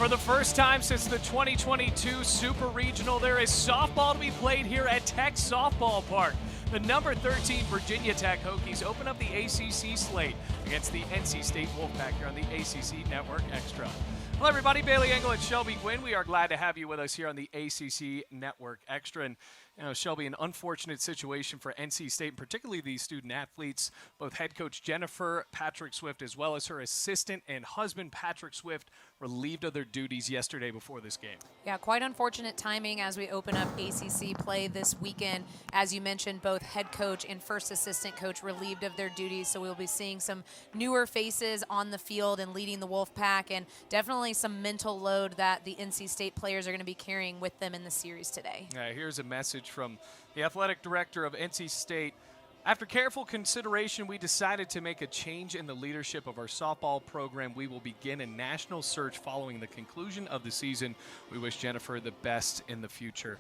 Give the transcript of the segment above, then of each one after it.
For the first time since the 2022 Super Regional, there is softball to be played here at Tech Softball Park. The number 13 Virginia Tech Hokies open up the ACC slate against the NC State Wolfpack here on the ACC Network Extra. Hello everybody, Bailey Engel and Shelby Gwynn. We are glad to have you with us here on the ACC Network Extra. And Shelby, an unfortunate situation for NC State, and particularly these student athletes. Both head coach Jennifer Patrick Swift as well as her assistant and husband Patrick Swift relieved of their duties yesterday before this game. Yeah, quite unfortunate timing as we open up ACC play this weekend. As you mentioned, both head coach and first assistant coach relieved of their duties, so we'll be seeing some newer faces on the field and leading the Wolfpack, and definitely some mental load that the NC State players are going to be carrying with them in the series today. Here's a message from the athletic director of NC State. After careful consideration, we decided to make a change in the leadership of our softball program. We will begin a national search following the conclusion of the season. We wish Jennifer the best in the future.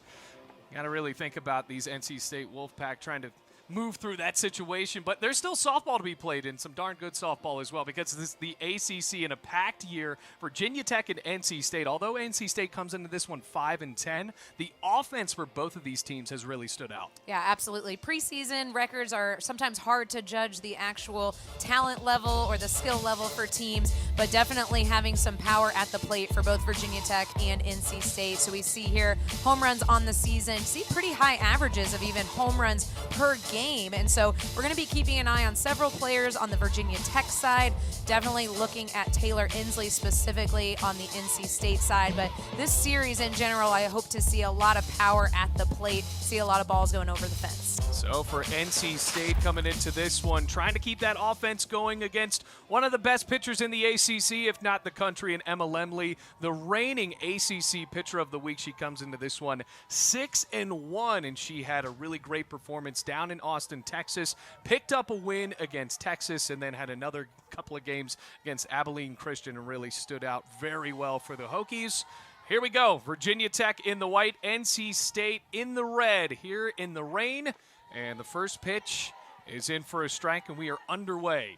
Got to really think about these NC State Wolfpack trying to move through that situation, but there's still softball to be played, and some darn good softball as well, because this is the ACC in a packed year. Virginia Tech and NC State, although NC State comes into this one 5-10, the offense for both of these teams has really stood out. Yeah, absolutely. Preseason records are sometimes hard to judge the actual talent level or the skill level for teams, but definitely having some power at the plate for both Virginia Tech and NC State. So we see here home runs on the season, see pretty high averages of even home runs per game. And so we're going to be keeping an eye on several players on the Virginia Tech side, definitely looking at Taylor Inslee specifically on the NC State side. But this series in general, I hope to see a lot of power at the plate, see a lot of balls going over the fence. So for NC State coming into this one, trying to keep that offense going against one of the best pitchers in the ACC, if not the country, in Emma Lemley, the reigning ACC Pitcher of the Week. She comes into this one 6-1, and she had a really great performance down in Austin, Texas, picked up a win against Texas, and then had another couple of games against Abilene Christian and really stood out very well for the Hokies. Here we go. Virginia Tech in the white, NC State in the red, here in the rain. And the first pitch is in for a strike, and we are underway.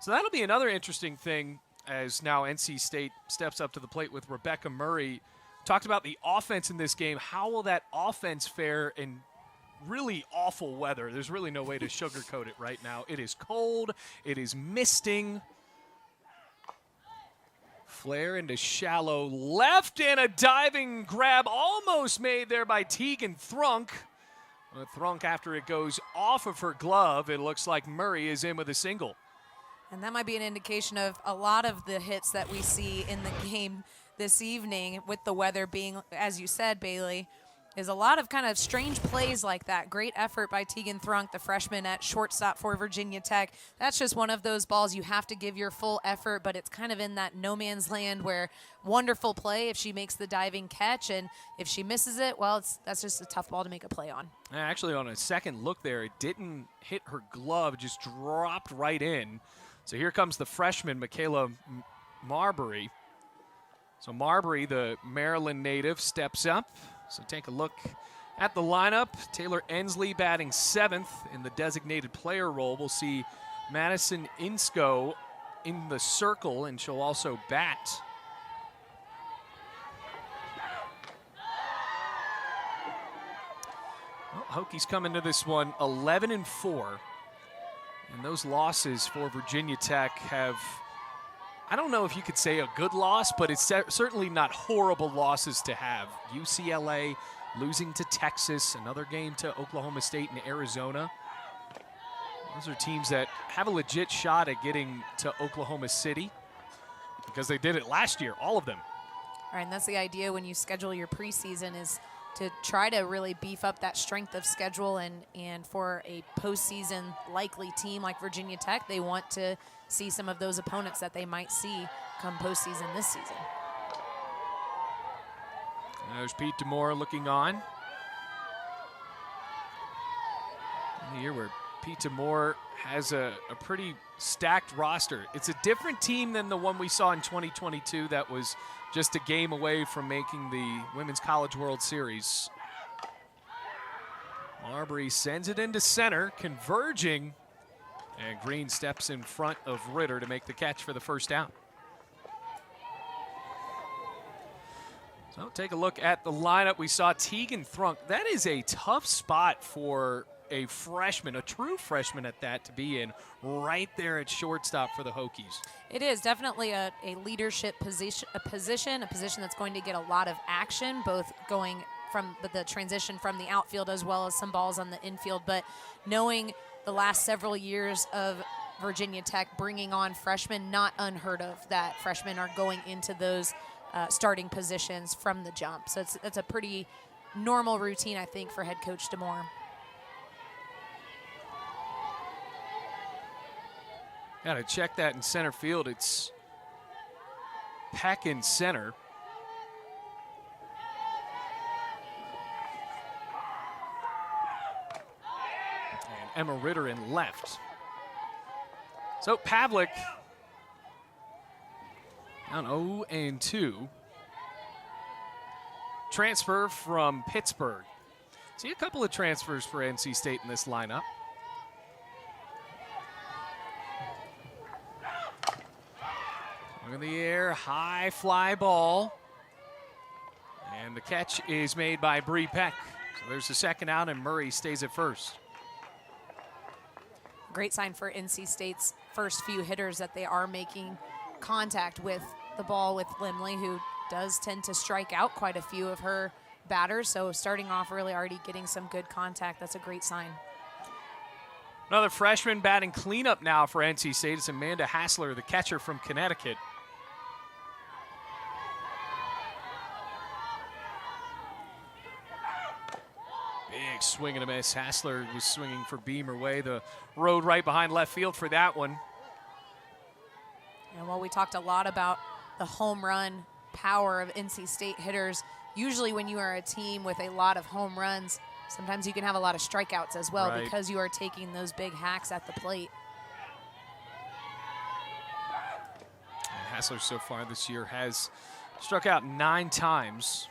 So that'll be another interesting thing as now NC State steps up to the plate with Rebecca Murray. Talked about the offense in this game. How will that offense fare in really awful weather? There's really no way to sugarcoat it right now. It is cold. It is misting. Flare into shallow left, and a diving grab almost made there by Tegan Thrunk. Thrunk, after it goes off of her glove, it looks like Murray is in with a single. And that might be an indication of a lot of the hits that we see in the game this evening, with the weather being, as you said, Bailey, is a lot of kind of strange plays like that. Great effort by Tegan Thrunk, the freshman at shortstop for Virginia Tech. That's just one of those balls you have to give your full effort, but it's kind of in that no man's land where wonderful play if she makes the diving catch, and if she misses it, well, that's just a tough ball to make a play on. Actually, on a second look there, it didn't hit her glove, it just dropped right in. So here comes the freshman, Michaela Marbury. So Marbury, the Maryland native, steps up. So take a look at the lineup. Taylor Inslee batting 7th in the designated player role. We'll see Madison Insko in the circle, and she'll also bat. Well, Hokies come into this one 11-4. And those losses for Virginia Tech have, I don't know if you could say a good loss, but it's certainly not horrible losses to have. UCLA losing to Texas, another game to Oklahoma State and Arizona. Those are teams that have a legit shot at getting to Oklahoma City because they did it last year, all of them. All right, and that's the idea when you schedule your preseason, is to try to really beef up that strength of schedule, and for a postseason likely team like Virginia Tech, they want to see some of those opponents that they might see come postseason this season. There's Pete Demore looking on. In the year where Pete Demore has a pretty stacked roster. It's a different team than the one we saw in 2022 that was just a game away from making the Women's College World Series. Marbury sends it into center, converging, and Green steps in front of Ritter to make the catch for the first down. So take a look at the lineup. We saw Tegan Thrunk. That is a tough spot for a freshman, a true freshman at that, to be in right there at shortstop for the Hokies. It is definitely a leadership position, a position that's going to get a lot of action, both going from the transition from the outfield as well as some balls on the infield. But knowing the last several years of Virginia Tech bringing on freshmen, not unheard of that freshmen are going into those starting positions from the jump. So it's a pretty normal routine, I think, for head coach DeMoore. Got to check that in center field. It's Peck in center. And Emma Ritter in left. So Pavlik down 0-2. Transfer from Pittsburgh. See a couple of transfers for NC State in this lineup. Look in the air, high fly ball. And the catch is made by Bree Peck. So there's the second out, and Murray stays at first. Great sign for NC State's first few hitters that they are making contact with the ball with Lemley, who does tend to strike out quite a few of her batters. So starting off really already getting some good contact. That's a great sign. Another freshman batting cleanup now for NC State. It's Amanda Hassler, the catcher from Connecticut. Big swing and a miss. Hassler was swinging for Beamer way. The road right behind left field for that one. And while we talked a lot about the home run power of NC State hitters, usually when you are a team with a lot of home runs, sometimes you can have a lot of strikeouts as well, right, because you are taking those big hacks at the plate. And Hassler so far this year has struck out 9 times.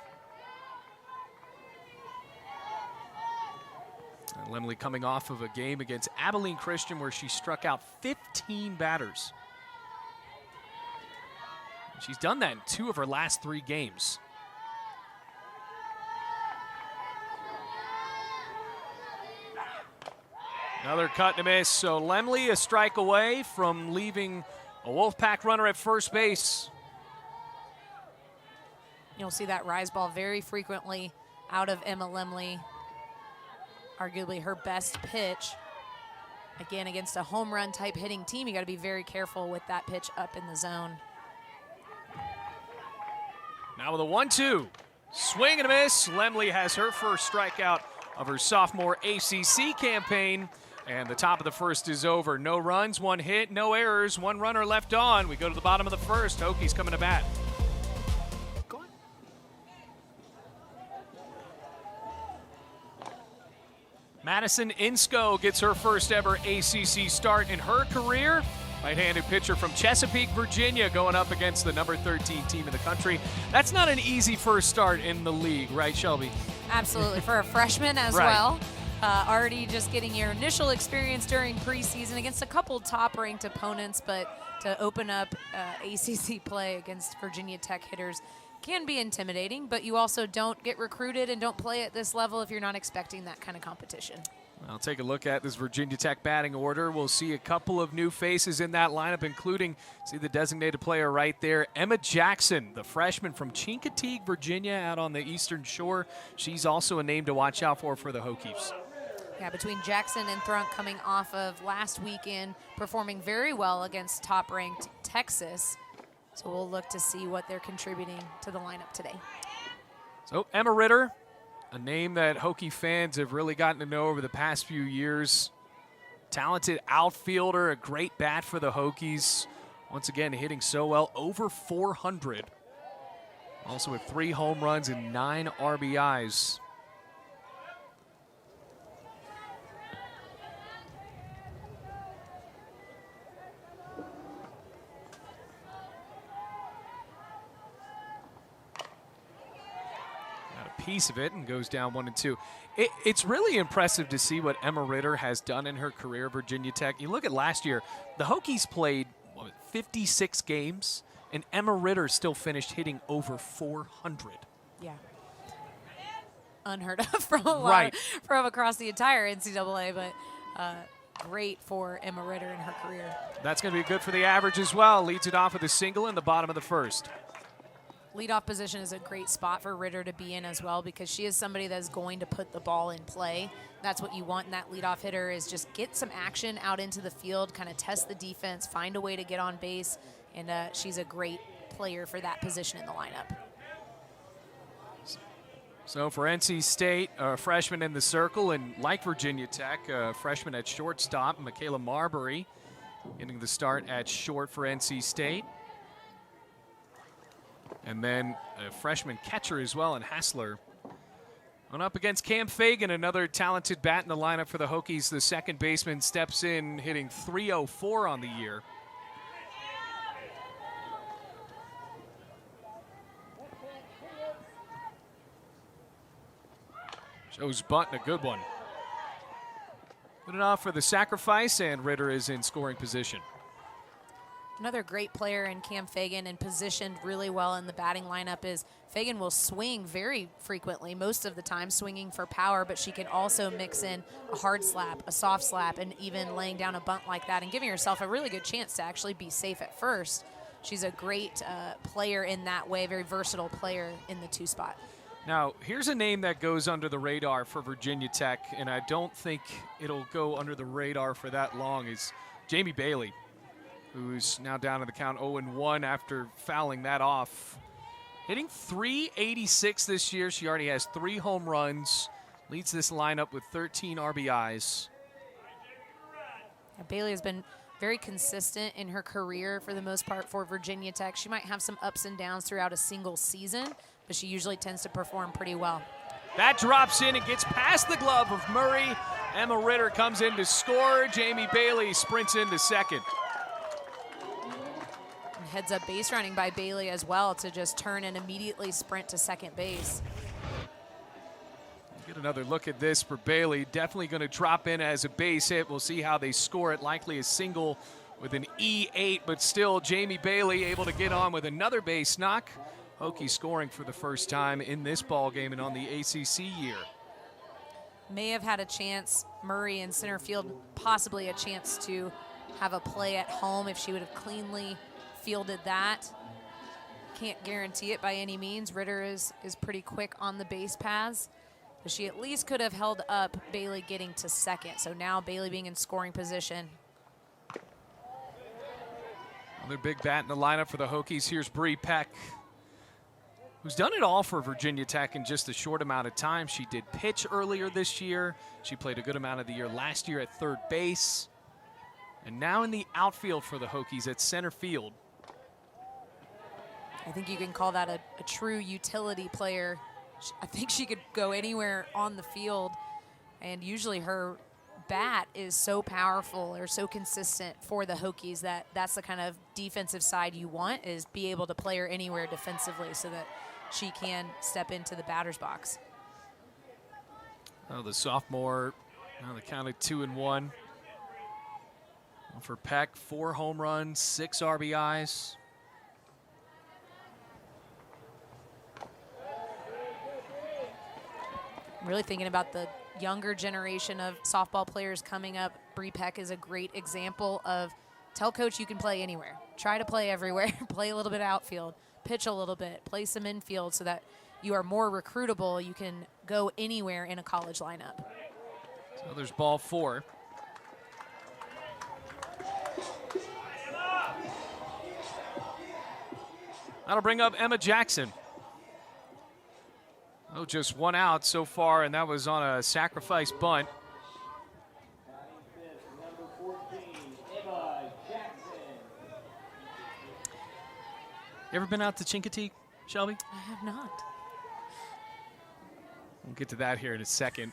And Lemley coming off of a game against Abilene Christian where she struck out 15 batters. She's done that in 2 of her last 3 games. Another cut and a miss. So Lemley a strike away from leaving a Wolfpack runner at first base. You'll see that rise ball very frequently out of Emma Lemley. Arguably her best pitch. Again, against a home run type hitting team, you got to be very careful with that pitch up in the zone. Now with a 1-2. Swing and a miss. Lemley has her first strikeout of her sophomore ACC campaign. And the top of the first is over. No runs, 1 hit, no errors, 1 runner left on. We go to the bottom of the first. Hokies coming to bat. Go on. Madison Insco gets her first ever ACC start in her career. Right-handed pitcher from Chesapeake, Virginia, going up against the number 13 team in the country. That's not an easy first start in the league, right, Shelby? Absolutely, for a freshman as right. well. Already just getting your initial experience during preseason against a couple top-ranked opponents, but to open up ACC play against Virginia Tech hitters can be intimidating, but you also don't get recruited and don't play at this level if you're not expecting that kind of competition. I'll take a look at this Virginia Tech batting order. We'll see a couple of new faces in that lineup, including, see the designated player right there, Emma Jackson, the freshman from Chincoteague, Virginia, out on the Eastern Shore. She's also a name to watch out for the Hokies. Yeah, between Jackson and Thrunk coming off of last weekend, performing very well against top-ranked Texas. So we'll look to see what they're contributing to the lineup today. So Emma Ritter, a name that Hokie fans have really gotten to know over the past few years. Talented outfielder, a great bat for the Hokies. Once again, hitting so well, over 400. Also with 3 home runs and 9 RBIs. Piece of it and goes down 1-2. It's really impressive to see what Emma Ritter has done in her career at Virginia Tech. You look at last year, the Hokies played 56 games, and Emma Ritter still finished hitting over 400. Yeah. Unheard of from a lot from across the entire NCAA, but great for Emma Ritter in her career. That's going to be good for the average as well. Leads it off with a single in the bottom of the first. Leadoff position is a great spot for Ritter to be in as well, because she is somebody that's going to put the ball in play. That's what you want in that leadoff hitter, is just get some action out into the field, kind of test the defense, find a way to get on base, and she's a great player for that position in the lineup. So for NC State, a freshman in the circle, and like Virginia Tech, a freshman at shortstop, Michaela Marbury, getting the start at short for NC State. And then a freshman catcher as well in Hassler. On up against Cam Fagan, another talented bat in the lineup for the Hokies. The second baseman steps in, hitting .304 on the year. Shows bunt, and a good one. Good enough for the sacrifice, and Ritter is in scoring position. Another great player in Cam Fagan, and positioned really well in the batting lineup, is Fagan will swing very frequently, most of the time swinging for power, but she can also mix in a hard slap, a soft slap, and even laying down a bunt like that and giving herself a really good chance to actually be safe at first. She's a great player in that way, very versatile player in the two spot. Now, here's a name that goes under the radar for Virginia Tech, and I don't think it'll go under the radar for that long, is Jayme Bailey, who's now down to the count 0-1 after fouling that off. Hitting .386 this year. She already has 3 home runs, leads this lineup with 13 RBIs. Bailey has been very consistent in her career for the most part for Virginia Tech. She might have some ups and downs throughout a single season, but she usually tends to perform pretty well. That drops in and gets past the glove of Murray. Emma Ritter comes in to score. Jayme Bailey sprints into second. And heads up base running by Bailey as well to just turn and immediately sprint to second base. Get another look at this for Bailey. Definitely going to drop in as a base hit. We'll see how they score it. Likely a single with an E8, but still Jayme Bailey able to get on with another base knock. Hokies scoring for the first time in this ball game and on the ACC year. May have had a chance, Murray in center field, possibly a chance to have a play at home if she would have cleanly fielded that. Can't guarantee it by any means. Ritter is pretty quick on the base paths, but she at least could have held up Bailey getting to second. So now Bailey being in scoring position. Another big bat in the lineup for the Hokies. Here's Bree Peck, who's done it all for Virginia Tech in just a short amount of time. She did pitch earlier this year. She played a good amount of the year last year at third base. And now in the outfield for the Hokies at center field. I think you can call that a true utility player. I think she could go anywhere on the field, and usually her bat is so powerful or so consistent for the Hokies that that's the kind of defensive side you want, is be able to play her anywhere defensively so that she can step into the batter's box. Oh, the sophomore, now the count of 2-1. For Peck, 4 home runs, 6 RBIs. I'm really thinking about the younger generation of softball players coming up. Bree Peck is a great example of, tell coach you can play anywhere. Try to play everywhere. Play a little bit of outfield, pitch a little bit, play some infield so that you are more recruitable. You can go anywhere in a college lineup. So there's ball 4. That'll bring up Emma Jackson. Oh, just 1 out so far, and that was on a sacrifice bunt. You ever been out to Chincoteague, Shelby? I have not. We'll get to that here in a second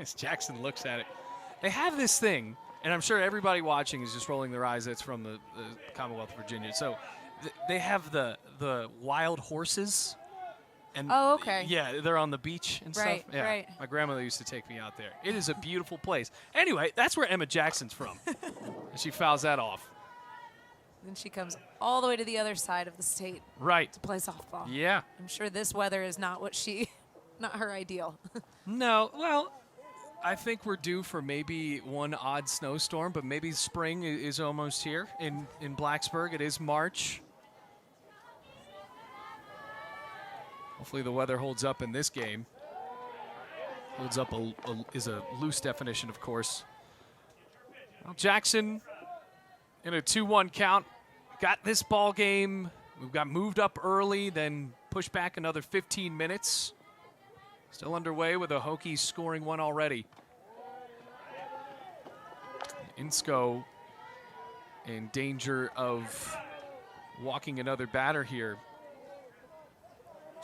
as Jackson looks at it. They have this thing, and I'm sure everybody watching is just rolling their eyes. That's from the Commonwealth of Virginia. So they have the wild horses. And oh, okay. Yeah, they're on the beach and right, stuff. Yeah, right. My grandmother used to take me out there. It is a beautiful place. Anyway, that's where Emma Jackson's from. And she fouls that off. Then she comes all the way to the other side of the state Right. to play softball. Yeah. I'm sure this weather is not not her ideal. No, well, I think we're due for maybe one odd snowstorm, but maybe spring is almost here in Blacksburg. It is March. Hopefully the weather holds up in this game. Holds up is a loose definition, of course. Well, Jackson in a 2-1 count got this ball game. We got moved up early, then pushed back another 15 minutes. Still underway with the Hokies scoring one already. Insko in danger of walking another batter here.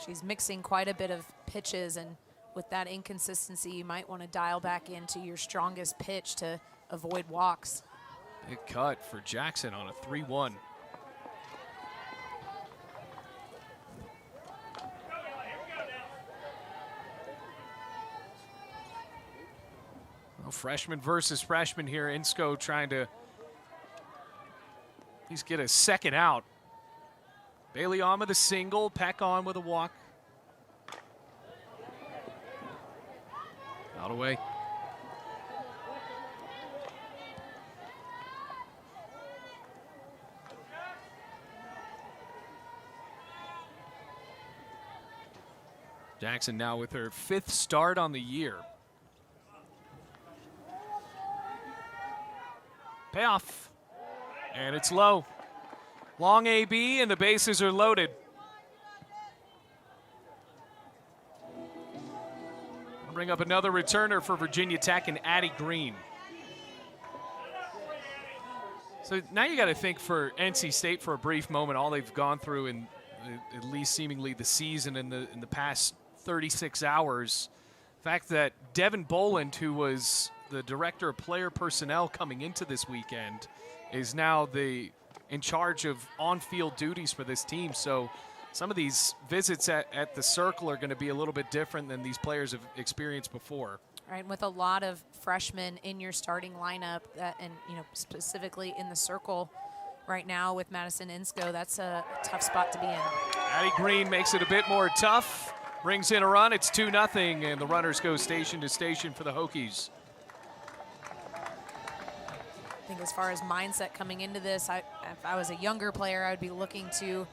She's mixing quite a bit of pitches, and with that inconsistency, you might want to dial back into your strongest pitch to avoid walks. Big cut for Jackson on a 3-1. Well, freshman versus freshman here. Insko trying to at least get a second out. Bailey on with a single, Peck on with a walk. Out away. Jackson now with her 5th start on the year. Payoff. And it's low. Long AB and the bases are loaded. I'll bring up another returner for Virginia Tech and Addie Green. So now you got to think for NC State for a brief moment, all they've gone through in at least seemingly the season in the past 36 hours. The fact that Devin Boland, who was the director of player personnel coming into this weekend, is now in charge of on-field duties for this team. So some of these visits at the circle are going to be a little bit different than these players have experienced before. Right, with a lot of freshmen in your starting lineup, and specifically in the circle right now with Madison Insko, that's a tough spot to be in. Addie Green makes it a bit more tough, brings in a run. It's 2-0, and the runners go station to station for the Hokies. I think as far as mindset coming into this, if I was a younger player, I would be looking to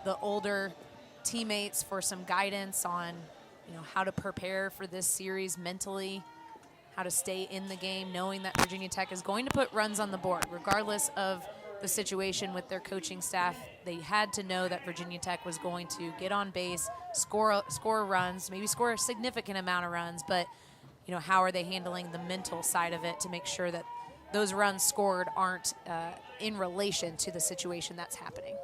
the older teammates for some guidance on how to prepare for this series mentally, how to stay in the game, knowing that Virginia Tech is going to put runs on the board, regardless of the situation with their coaching staff. They had to know that Virginia Tech was going to get on base, score runs, maybe score a significant amount of runs, but how are they handling the mental side of it to make sure that those runs scored aren't in relation to the situation that's happening.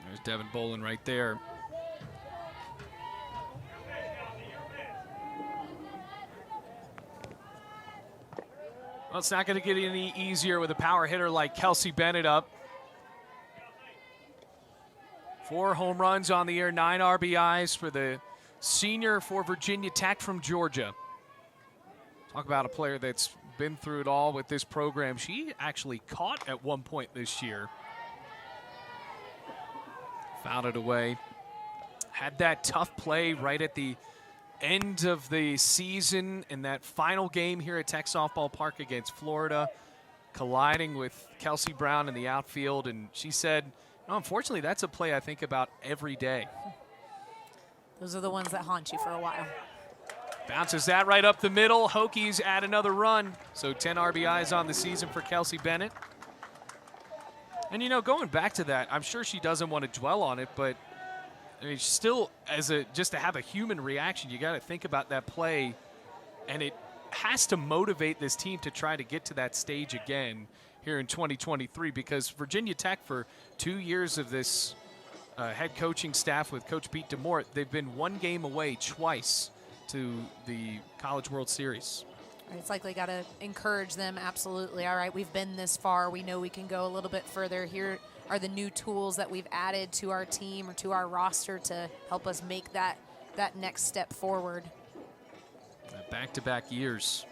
There's Devin Boland right there. Well, it's not going to get any easier with a power hitter like Kelsey Bennett up. 4 home runs on the year, 9 RBIs for the senior for Virginia Tech from Georgia. Talk about a player that's been through it all with this program. She actually caught at one point this year. Fouled it away. Had that tough play right at the end of the season in that final game here at Tech Softball Park against Florida, colliding with Kelsey Brown in the outfield. And she said, no, unfortunately, that's a play I think about every day. Those are the ones that haunt you for a while. Bounces that right up the middle. Hokies add another run. So 10 RBIs on the season for Kelsey Bennett. And, going back to that, I'm sure she doesn't want to dwell on it, but I mean, still, just to have a human reaction, you got to think about that play, and it has to motivate this team to try to get to that stage again here in 2023, because Virginia Tech, for 2 years of this head coaching staff with Coach Pete DeMort, they've been one game away twice to the College World Series. It's likely got to encourage them, absolutely. All right, we've been this far. We know we can go a little bit further. Here are the new tools that we've added to our team or to our roster to help us make that next step forward. Back-to-back years.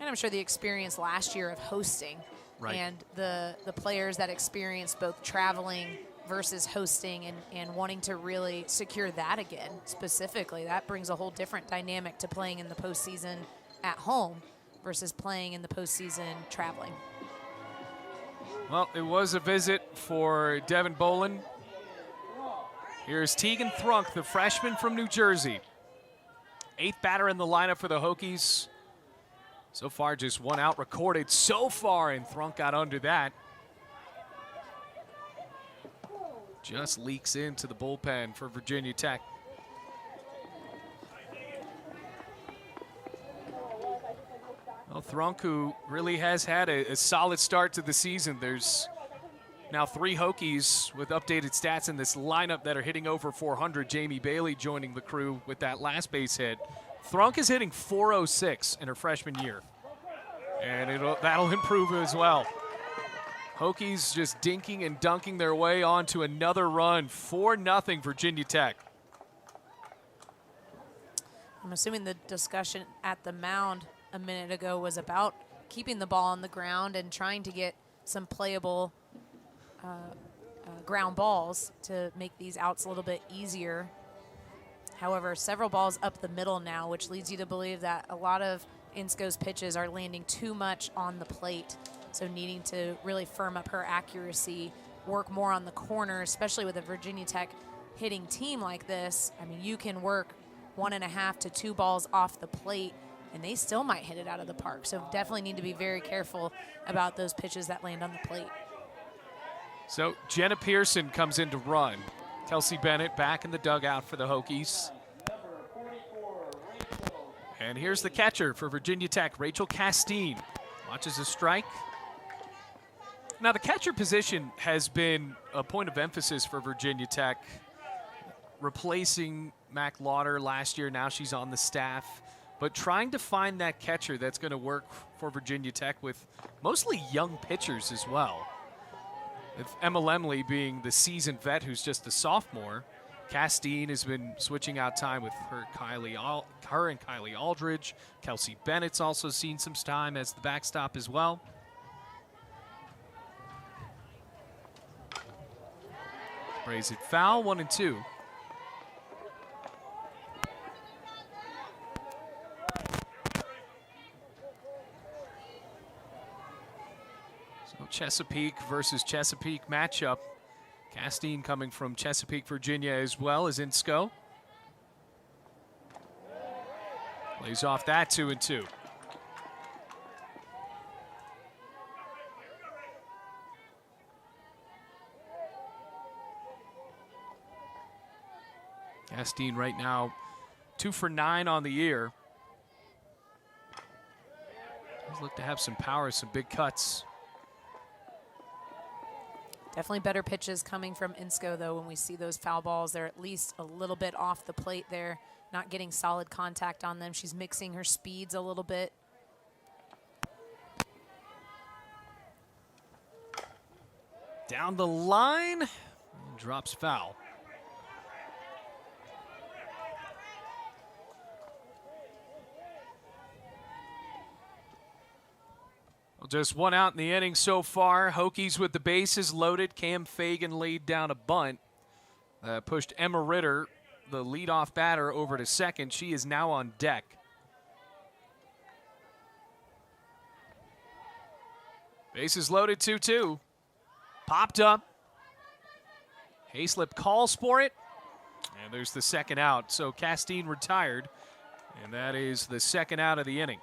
And I'm sure the experience last year of hosting Right. And the players that experience both traveling versus hosting and wanting to really secure that again specifically, that brings a whole different dynamic to playing in the postseason at home versus playing in the postseason traveling. Well, it was a visit for Devin Bolin. Here's Tegan Thrunk, the freshman from New Jersey. 8th batter in the lineup for the Hokies. So far, just 1 out recorded so far, and Thrunk got under that. Just leaks into the bullpen for Virginia Tech. Well, Thrunk, who really has had a solid start to the season. There's now 3 Hokies with updated stats in this lineup that are hitting over 400. Jayme Bailey joining the crew with that last base hit. Thrunk is hitting .406 in her freshman year, and that'll improve as well. Hokies just dinking and dunking their way onto another run. 4-0 Virginia Tech. I'm assuming the discussion at the mound a minute ago was about keeping the ball on the ground and trying to get some playable ground balls to make these outs a little bit easier. However, several balls up the middle now, which leads you to believe that a lot of Insco's pitches are landing too much on the plate. So needing to really firm up her accuracy, work more on the corner, especially with a Virginia Tech hitting team like this. I mean, you can work 1.5 to 2 balls off the plate, and they still might hit it out of the park. So definitely need to be very careful about those pitches that land on the plate. So Jenna Pearson comes in to run. Kelsey Bennett back in the dugout for the Hokies. And here's the catcher for Virginia Tech, Rachel Castine. Watches a strike. Now, the catcher position has been a point of emphasis for Virginia Tech, replacing Mac Lauder last year. Now she's on the staff. But trying to find that catcher that's going to work for Virginia Tech with mostly young pitchers as well. With Emma Lemley being the seasoned vet who's just a sophomore, Castine has been switching out time with her and Kylie Aldridge. Kelsey Bennett's also seen some time as the backstop as well. Sprays it foul, 1-2. So Chesapeake versus Chesapeake matchup. Castine coming from Chesapeake, Virginia, as well as Insco. Lays off that, 2-2. Castine right now 2 for 9 on the year. Does look to have some power, some big cuts. Definitely better pitches coming from Insco, though. When we see those foul balls, they're at least a little bit off the plate there, not getting solid contact on them. She's mixing her speeds a little bit. Down the line, drops foul. Just 1 out in the inning so far. Hokies with the bases loaded. Cam Fagan laid down a bunt. Pushed Emma Ritter, the leadoff batter, over to second. She is now on deck. Bases loaded, 2-2. Popped up. Hayslip calls for it. And there's the second out. So Castine retired. And that is the second out of the inning.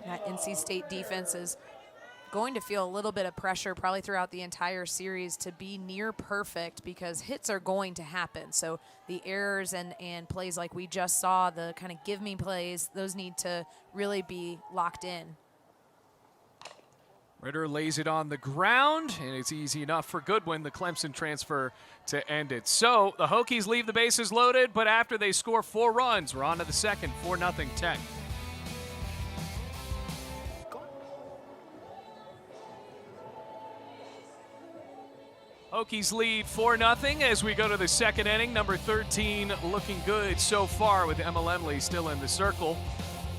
That NC State defense is going to feel a little bit of pressure probably throughout the entire series to be near perfect, because hits are going to happen. So the errors and plays like we just saw, the kind of give me plays, those need to really be locked in. Ritter lays it on the ground, and it's easy enough for Goodwin, the Clemson transfer, to end it. So the Hokies leave the bases loaded, but after they score 4 runs, we're on to the second, 4-0 Tech. Hokies lead 4-0 as we go to the second inning. Number 13 looking good so far with Emma Lemley still in the circle.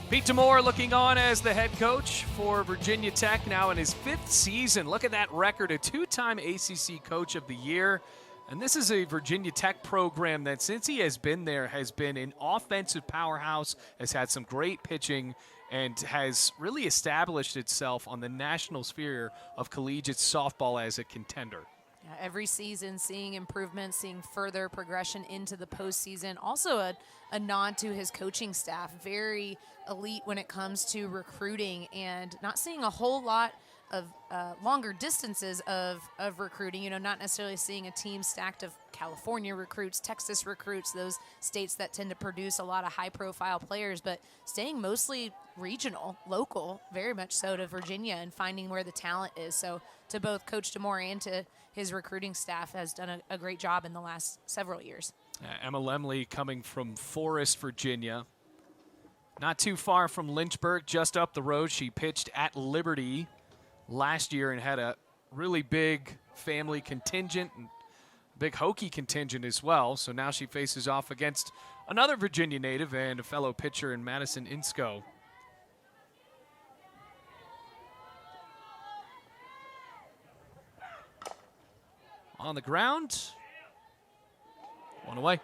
Pete Demore looking on as the head coach for Virginia Tech, now in his 5th season. Look at that record, a 2-time ACC Coach of the Year. And this is a Virginia Tech program that, since he has been there, has been an offensive powerhouse, has had some great pitching, and has really established itself on the national sphere of collegiate softball as a contender. Yeah, every season, seeing improvements, seeing further progression into the postseason. Also a nod to his coaching staff. Very elite when it comes to recruiting, and not seeing a whole lot of longer distances of recruiting. You know, not necessarily seeing a team stacked of California recruits, Texas recruits, those states that tend to produce a lot of high-profile players, but staying mostly regional, local, very much so to Virginia, and finding where the talent is. So to both Coach Demore and to his recruiting staff has done a great job in the last several years. Emma Lemley coming from Forest, Virginia. Not too far from Lynchburg, just up the road. She pitched at Liberty last year and had a really big family contingent and big Hokie contingent as well. So now she faces off against another Virginia native and a fellow pitcher in Madison Insco. On the ground, one away.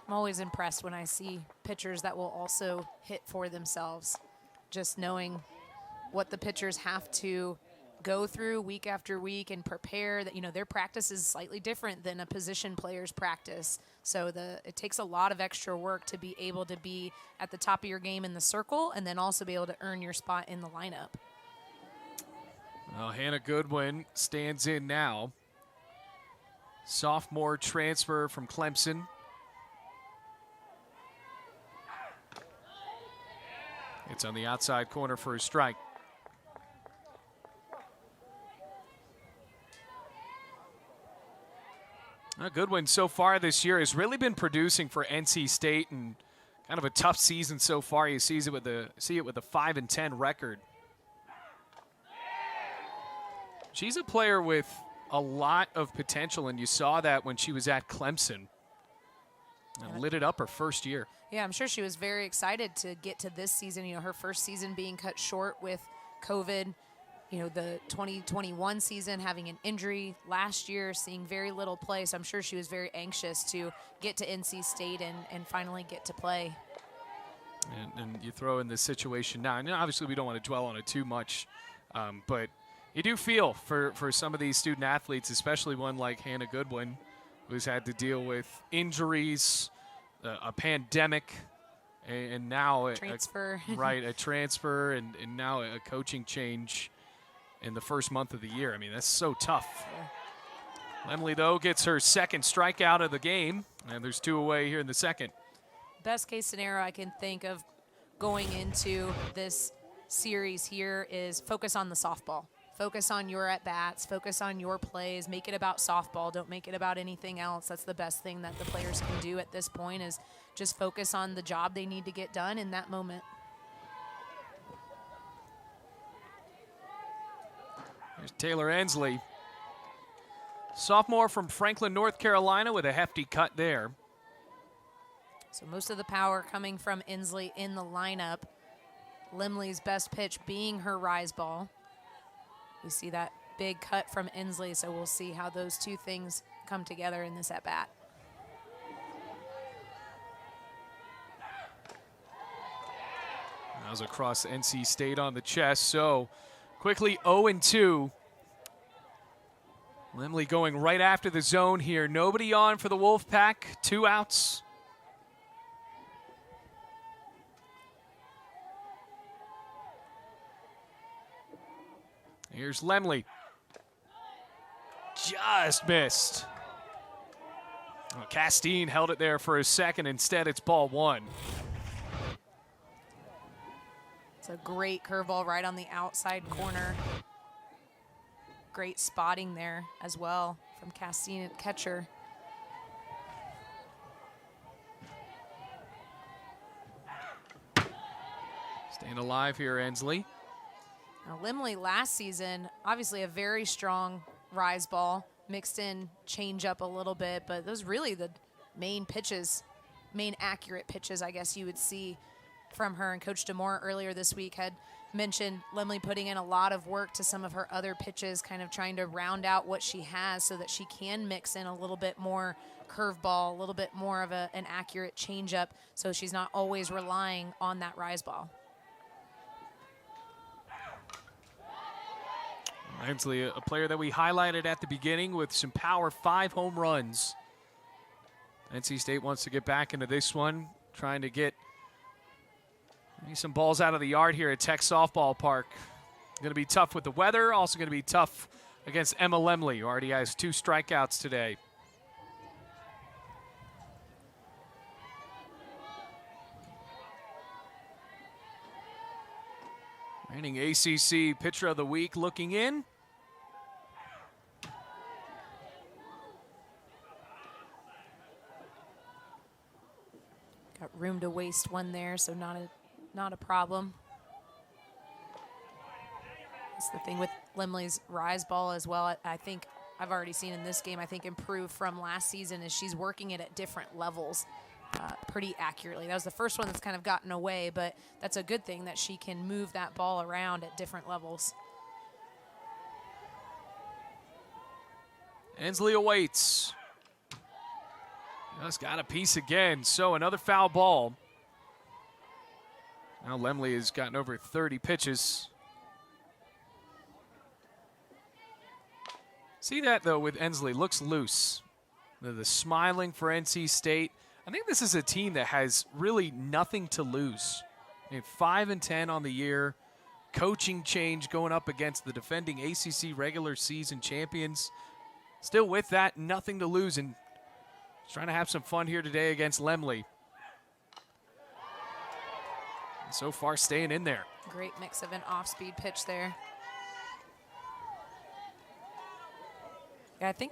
I'm always impressed when I see pitchers that will also hit for themselves. Just knowing what the pitchers have to go through week after week and prepare, that, you know, their practice is slightly different than a position player's practice. So it takes a lot of extra work to be able to be at the top of your game in the circle and then also be able to earn your spot in the lineup. Well, Hannah Goodwin stands in now. Sophomore transfer from Clemson. It's on the outside corner for a strike. Goodwin so far this year has really been producing for NC State, and kind of a tough season so far. You see it with a 5-10 record. She's a player with a lot of potential, and you saw that when she was at Clemson and lit it up her first year. Yeah, I'm sure she was very excited to get to this season. You know, her first season being cut short with COVID. You know, the 2021 season having an injury last year, seeing very little play. So I'm sure she was very anxious to get to NC State and finally get to play. And you throw in this situation now, and obviously we don't want to dwell on it too much, but you do feel for some of these student athletes, especially one like Hannah Goodwin, who's had to deal with injuries, a pandemic, and now a transfer, a transfer, and now a coaching change in the first month of the year. I mean, that's so tough. Yeah. Lemley, though, gets her second strikeout of the game, and there's 2 away here in the second. Best case scenario I can think of going into this series here is focus on the softball. Focus on your at-bats, focus on your plays, make it about softball, don't make it about anything else. That's the best thing that the players can do at this point, is just focus on the job they need to get done in that moment. Here's Taylor Ensley, sophomore from Franklin, North Carolina, with a hefty cut there. So most of the power coming from Ensley in the lineup. Lemley's best pitch being her rise ball. We see that big cut from Ensley, so we'll see how those two things come together in this at-bat. That was across NC State on the chest, so quickly 0-2. Lemley going right after the zone here. Nobody on for the Wolfpack, 2 outs. Here's Lemley. Just missed. Well, Castine held it there for a second. Instead, it's ball 1. It's a great curveball right on the outside corner. Great spotting there as well from Castine at catcher. Staying alive here, Ensley. Now, Lemley last season, obviously a very strong rise ball, mixed in change up a little bit, but those really the main pitches, main accurate pitches, I guess you would see from her. And Coach DeMore earlier this week had mentioned Lemley putting in a lot of work to some of her other pitches, kind of trying to round out what she has so that she can mix in a little bit more curveball, a little bit more of an accurate changeup, so she's not always relying on that rise ball. Hensley, a player that we highlighted at the beginning with some power, 5 home runs. NC State wants to get back into this one, trying to get maybe some balls out of the yard here at Tech Softball Park. Going to be tough with the weather, also going to be tough against Emma Lemley, who already has 2 strikeouts today. Reigning ACC Pitcher of the Week looking in. Got room to waste one there, so not a problem. That's the thing with Lemley's rise ball as well. I think I've already seen in this game, I think improve from last season, is she's working it at different levels pretty accurately. That was the first one that's kind of gotten away, but that's a good thing that she can move that ball around at different levels. Hensley awaits. Just got a piece again, so another foul ball. Now Lemley has gotten over 30 pitches. See that, though, with Hensley. Looks loose. The smiling for NC State. I think this is a team that has really nothing to lose. I mean, 5-10 on the year. Coaching change going up against the defending ACC regular season champions. Still with that, nothing to lose, and trying to have some fun here today against Lemley. And so far, staying in there. Great mix of an off-speed pitch there. Yeah, I think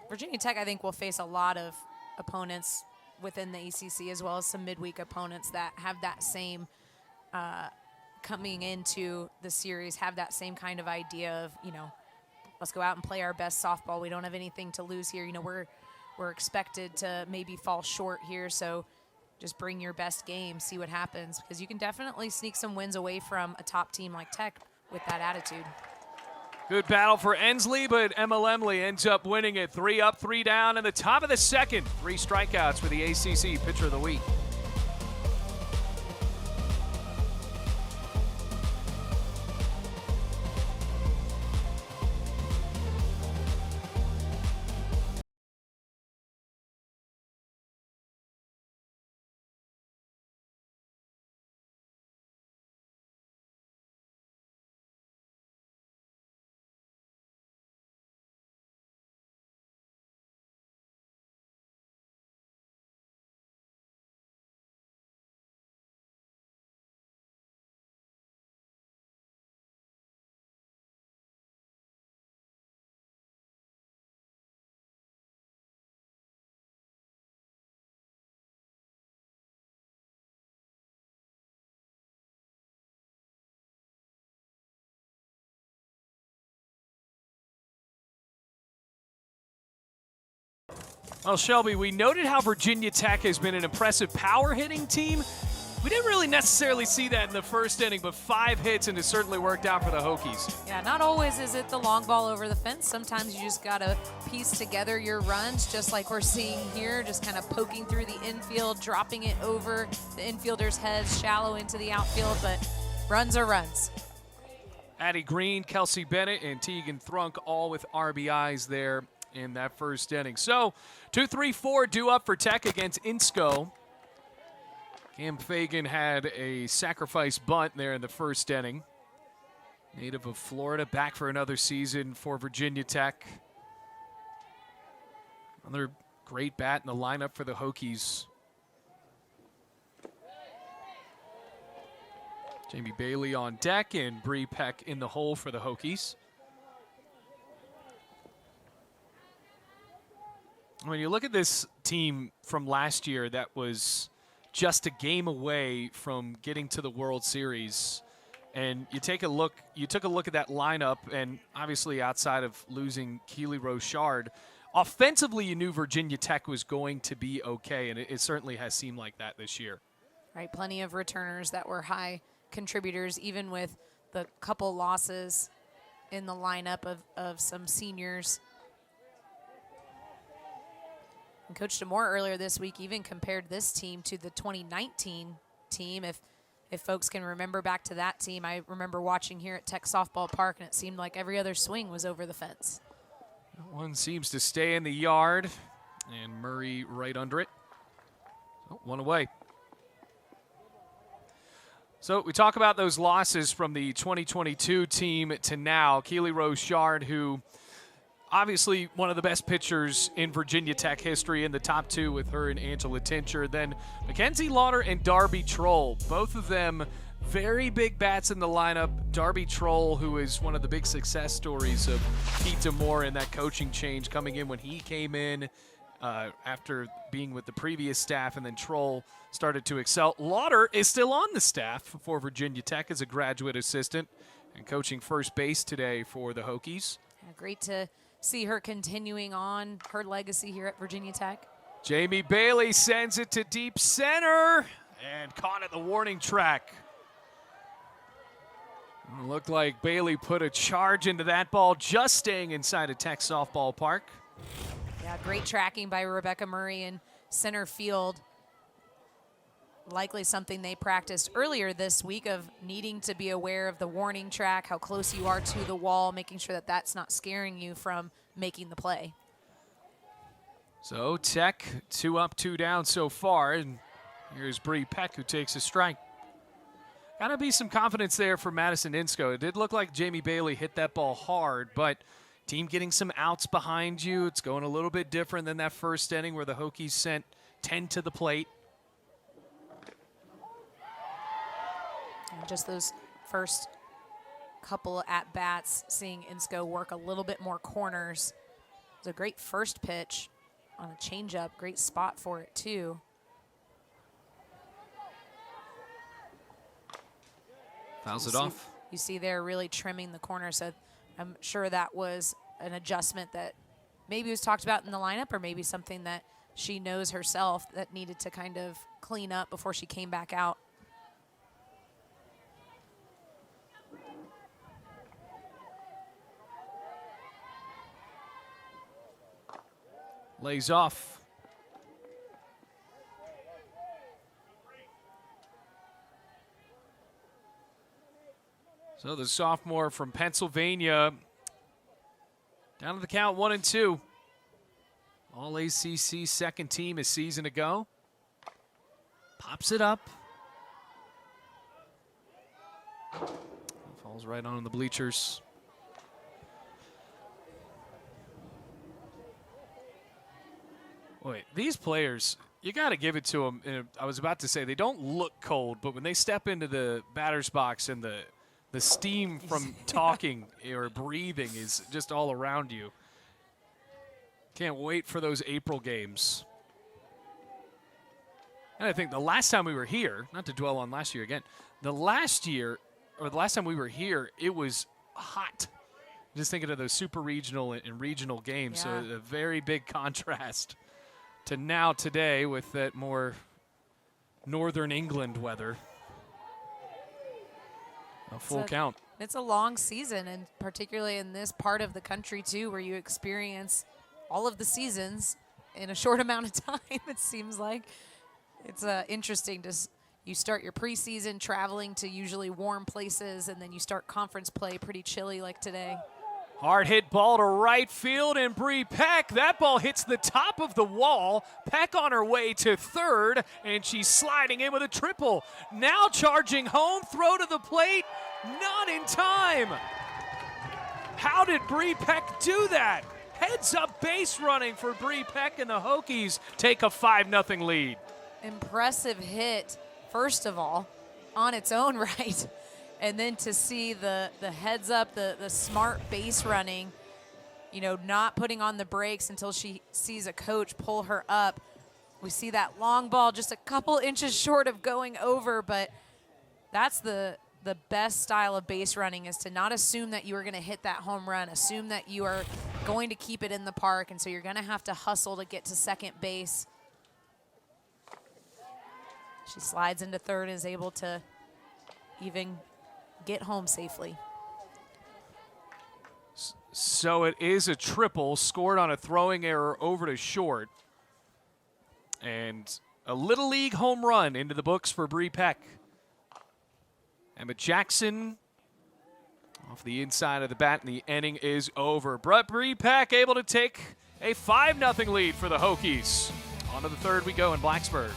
Virginia Tech, will face a lot of opponents within the ACC, as well as some midweek opponents that have that same, coming into the series, have that same kind of idea of, let's go out and play our best softball. We don't have anything to lose here. We're expected to maybe fall short here, so just bring your best game, see what happens, because you can definitely sneak some wins away from a top team like Tech with that attitude. Good battle for Hensley, but Emma Lemley ends up winning it. 3 up, 3 down in the top of the second. 3 strikeouts for the ACC Pitcher of the Week. Well, Shelby, we noted how Virginia Tech has been an impressive power hitting team. We didn't really necessarily see that in the first inning, but 5 hits, and it certainly worked out for the Hokies. Yeah, not always is it the long ball over the fence. Sometimes you just got to piece together your runs, just like we're seeing here, just kind of poking through the infield, dropping it over the infielders' heads, shallow into the outfield, but runs are runs. Addie Green, Kelsey Bennett, and Tegan Thrunk all with RBIs there in that first inning. So 2-3-4 due up for Tech against Insco. Cam Fagan had a sacrifice bunt there in the first inning. Native of Florida, back for another season for Virginia Tech. Another great bat in the lineup for the Hokies. Jayme Bailey on deck and Bree Peck in the hole for the Hokies. When you look at this team from last year that was just a game away from getting to the World Series, And you took a look at that lineup, and obviously outside of losing Keely Rochard, offensively you knew Virginia Tech was going to be okay, and it certainly has seemed like that this year. Right, plenty of returners that were high contributors, even with the couple losses in the lineup of some seniors. And Coach DeMore earlier this week even compared this team to the 2019 team. If folks can remember back to that team, I remember watching here at Tech Softball Park, and it seemed like every other swing was over the fence. One seems to stay in the yard, and Murray right under it. Oh, one away. So we talk about those losses from the 2022 team to now. Keely Rochard, who obviously one of the best pitchers in Virginia Tech history, in the top two with her and Angela Tincher. Then Mackenzie Lauder and Darby Troll, both of them very big bats in the lineup. Darby Troll, who is one of the big success stories of Pete DeMore and that coaching change, coming in when he came in after being with the previous staff, and then Troll started to excel. Lauder is still on the staff for Virginia Tech as a graduate assistant and coaching first base today for the Hokies. Yeah, great to see her continuing on her legacy here at Virginia Tech. Jayme Bailey sends it to deep center and caught at the warning track. It looked like Bailey put a charge into that ball, just staying inside of Tech Softball Park. Yeah, great tracking by Rebecca Murray in center field. Likely something they practiced earlier this week, of needing to be aware of the warning track, how close you are to the wall, making sure that that's not scaring you from making the play. So Tech 2 up, 2 down so far, and here's Bree Peck who takes a strike. Gotta be some confidence there for Madison Insco. It did look like Jayme Bailey hit that ball hard, but team getting some outs behind you. It's going a little bit different than that first inning where the Hokies sent 10 to the plate. And just those first couple at-bats, seeing Insco work a little bit more corners. It was a great first pitch on a changeup. Great spot for it, too. Fouls it off. You see they're really trimming the corner, so I'm sure that was an adjustment that maybe was talked about in the lineup, or maybe something that she knows herself that needed to kind of clean up before she came back out. Lays off. So the sophomore from Pennsylvania, down to the count 1-2. All ACC second team a season ago. Pops it up. Falls right on the bleachers. Wait, these players, you got to give it to them. I was about to say they don't look cold, but when they step into the batter's box and the steam from talking or breathing is just all around you. Can't wait for those April games. And I think the last time we were here, not to dwell on last year again, the last time we were here, it was hot. Just thinking of those super regional and regional games. Yeah. So a very big contrast to now today with that more northern England weather. A full count. It's a long season, and particularly in this part of the country, too, where you experience all of the seasons in a short amount of time, it seems like. It's interesting to you start your preseason traveling to usually warm places, and then you start conference play pretty chilly like today. Hard hit ball to right field, and Bree Peck, that ball hits the top of the wall. Peck on her way to third, and she's sliding in with a triple. Now charging home, throw to the plate, not in time. How did Bree Peck do that? Heads up base running for Bree Peck, and the Hokies take a 5-0 lead. Impressive hit, first of all, on its own right. And then to see the heads up, the smart base running, you know, not putting on the brakes until she sees a coach pull her up. We see that long ball just a couple inches short of going over, but that's the the best style of base running is to not assume that you are going to hit that home run, assume that you are going to keep it in the park, and so you're going to have to hustle to get to second base. She slides into third and is able to even get home safely. So it is a triple scored on a throwing error over to short. And a Little League home run into the books for Bree Peck. Emma Jackson off the inside of the bat, and the inning is over. Bree Peck able to take a 5-0 lead for the Hokies. On to the third we go in Blacksburg.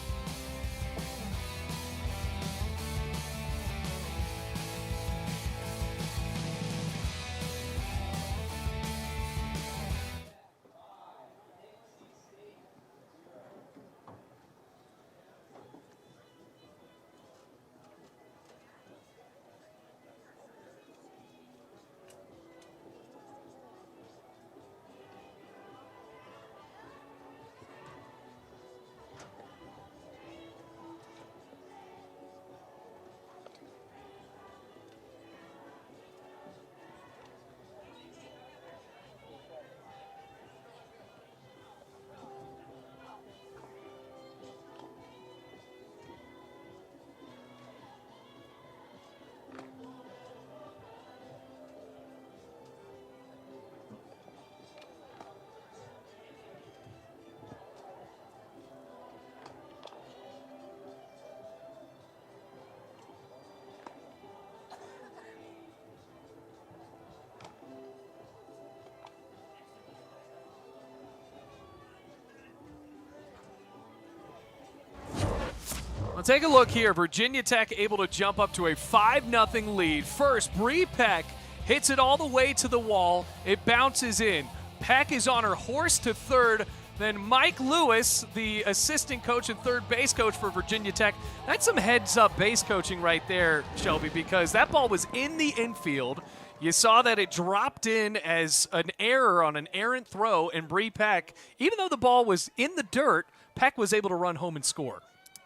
Well, take a look here. Virginia Tech able to jump up to a 5-0 lead. First, Bree Peck hits it all the way to the wall. It bounces in. Peck is on her horse to third. Then Mike Lewis, the assistant coach and third base coach for Virginia Tech. That's some heads-up base coaching right there, Shelby, because that ball was in the infield. You saw that it dropped in as an error on an errant throw, and Bree Peck, even though the ball was in the dirt, Peck was able to run home and score.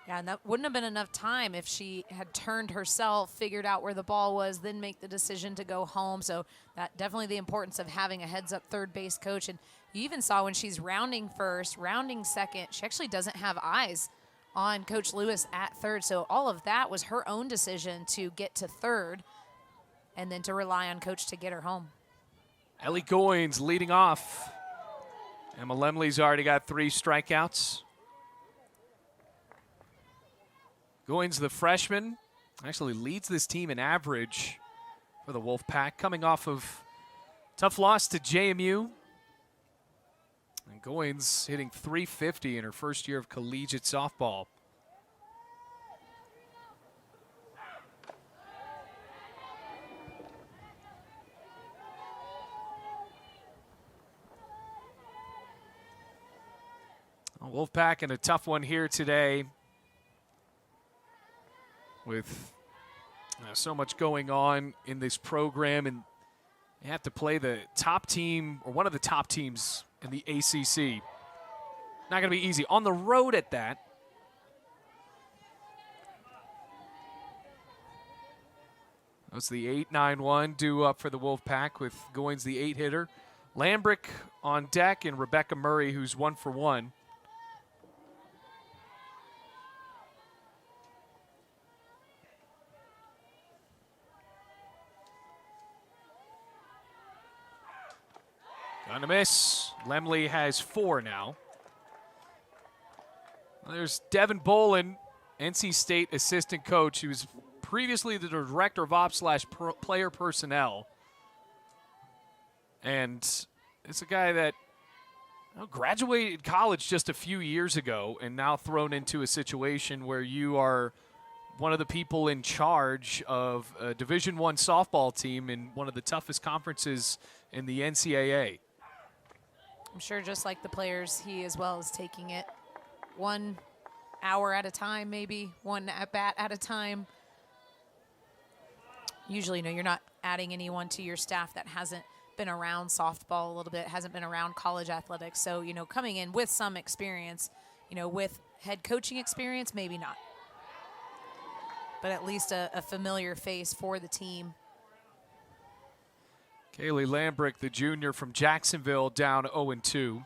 Yeah, and that wouldn't have been enough time if she had turned herself, figured out where the ball was, then make the decision to go home. So that definitely the importance of having a heads-up third base coach. And you even saw when she's rounding first, rounding second, she actually doesn't have eyes on Coach Lewis at third. So all of that was her own decision to get to third and then to rely on Coach to get her home. Ellie Goins leading off. Emma Lemley's already got 3 strikeouts. Goins, the freshman, actually leads this team in average for the Wolfpack, coming off of tough loss to JMU. And Goins hitting .350 in her first year of collegiate softball. Wolfpack in a tough one here today, with so much going on in this program, and they have to play the top team, or one of the top teams in the ACC. Not going to be easy. On the road at that. That's the 8-9-1 due up for the Wolfpack, with Goins the 8-hitter. Lambrick on deck, and Rebecca Murray, who's 1 for 1. Gonna miss. Lemley has 4 now. There's Devin Bolin, NC State assistant coach. He was previously the director of ops / player personnel. And it's a guy that graduated college just a few years ago and now thrown into a situation where you are one of the people in charge of a Division I softball team in one of the toughest conferences in the NCAA. I'm sure just like the players, he as well is taking it 1 hour at a time, maybe 1 at-bat at a time. Usually, you're not adding anyone to your staff that hasn't been around softball a little bit, hasn't been around college athletics. So, coming in with some experience, with head coaching experience, maybe not. but at least a familiar face for the team. Kaylee Lambrick, the junior from Jacksonville, down 0-2.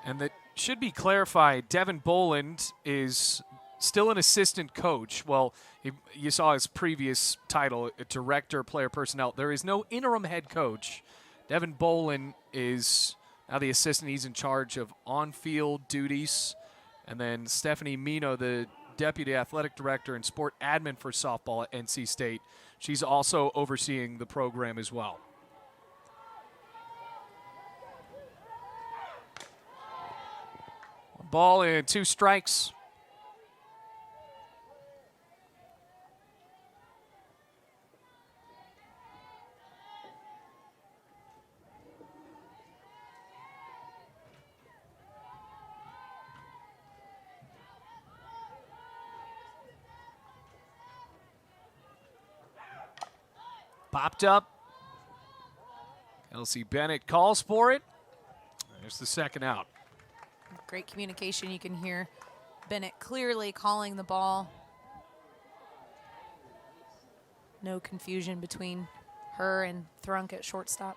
And that should be clarified. Devin Boland is still an assistant coach. Well, you saw his previous title, director, player personnel. There is no interim head coach. Devin Boland is now the assistant. He's in charge of on-field duties. And then Stephanie Mino, the deputy athletic director and sport admin for softball at NC State. She's also overseeing the program as well. Ball and 2 strikes. Popped up. Kelsey Bennett calls for it. There's the second out. Great communication. You can hear Bennett clearly calling the ball. No confusion between her and Thrunk at shortstop.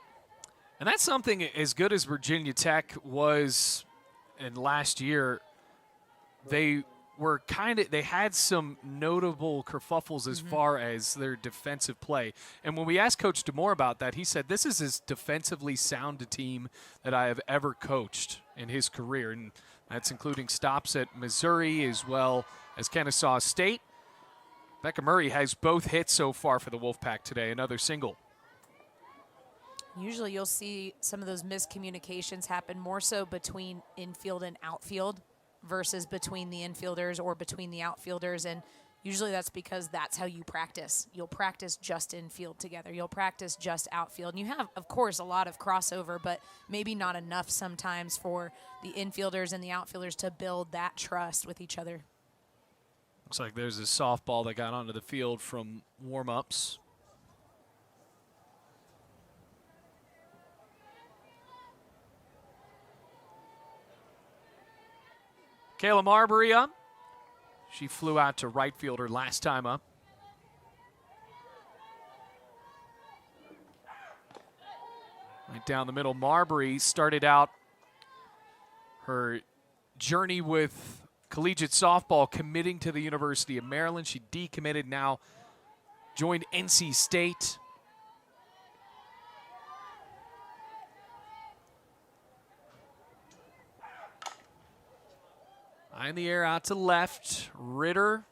And that's something as good as Virginia Tech was in last year. They had some notable kerfuffles as far as their defensive play. And when we asked Coach DeMore about that, he said, this is as defensively sound a team that I have ever coached in his career. And that's including stops at Missouri as well as Kennesaw State. Becca Murray has both hits so far for the Wolfpack today, another single. Usually you'll see some of those miscommunications happen more so between infield and outfield versus between the infielders or between the outfielders, and usually that's because that's how you practice. You'll practice just infield together. You'll practice just outfield. And you have, of course, a lot of crossover, but maybe not enough sometimes for the infielders and the outfielders to build that trust with each other. Looks like there's a softball that got onto the field from warm-ups. Kayla Marbury up. She flew out to right field her last time up. Right down the middle, Marbury started out her journey with collegiate softball committing to the University of Maryland. She decommitted, now joined NC State. High in the air, out to left. Ritter,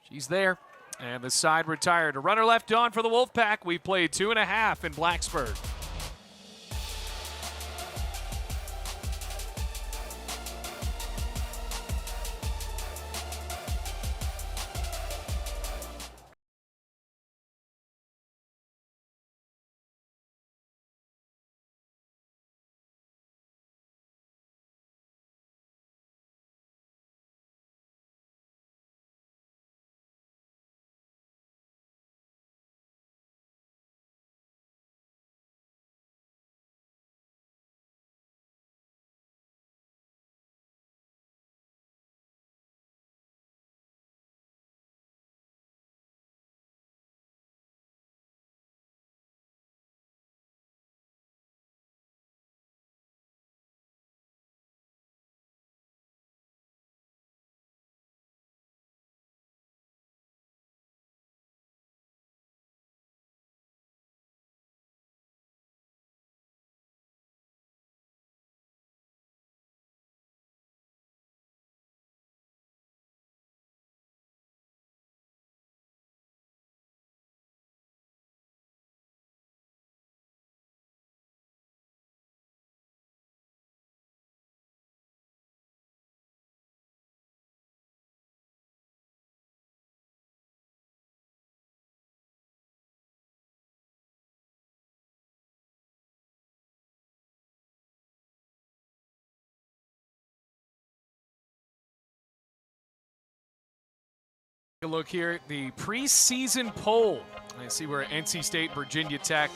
she's there. And the side retired. A runner left on for the Wolfpack. We played 2.5 in Blacksburg. A look here at the preseason poll. I see where NC State, Virginia Tech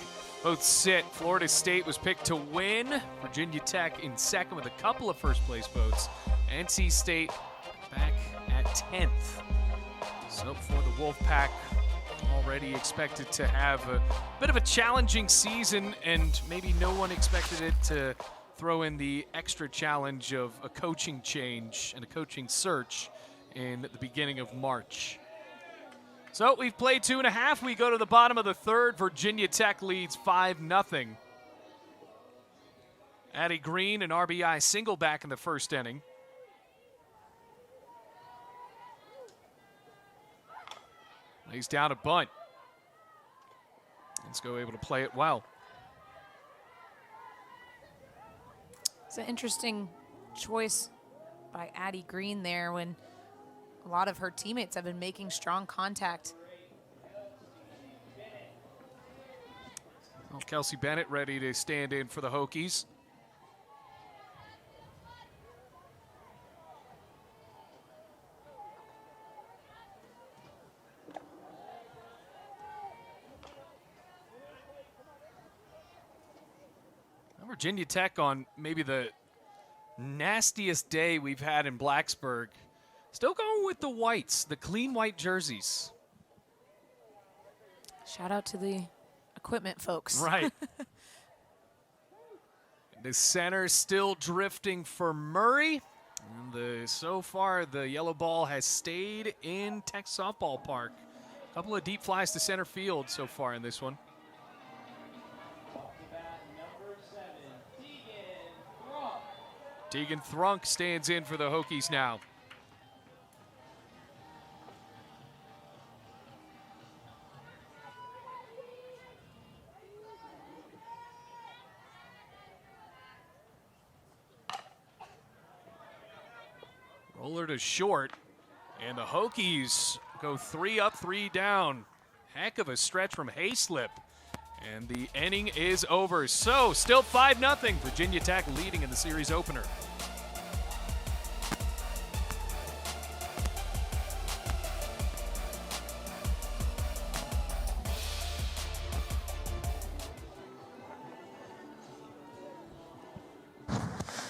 both sit. Florida State was picked to win. Virginia Tech in second with a couple of first-place votes. NC State back at 10th. So for the Wolfpack, already expected to have a bit of a challenging season, and maybe no one expected it to throw in the extra challenge of a coaching change and a coaching search in the beginning of March. So we've played 2.5. We go to the bottom of the third. Virginia Tech leads 5-0. Addie Green, an RBI single back in the first inning. Lays down a bunt. Let's go able to play it well. It's an interesting choice by Addie Green there when a lot of her teammates have been making strong contact. Well, Kelsey Bennett ready to stand in for the Hokies. Virginia Tech on maybe the nastiest day we've had in Blacksburg. Still going with the whites, the clean white jerseys. Shout out to the equipment folks. Right. The center still drifting for Murray. And so far, the yellow ball has stayed in Tech Softball Park. A couple of deep flies to center field so far in this one. Tegan Thrunk stands in for the Hokies now. Roller to short, and the Hokies go 3 up, 3 down. Heck of a stretch from Hayslip. And the inning is over. So, still 5-0. Virginia Tech leading in the series opener.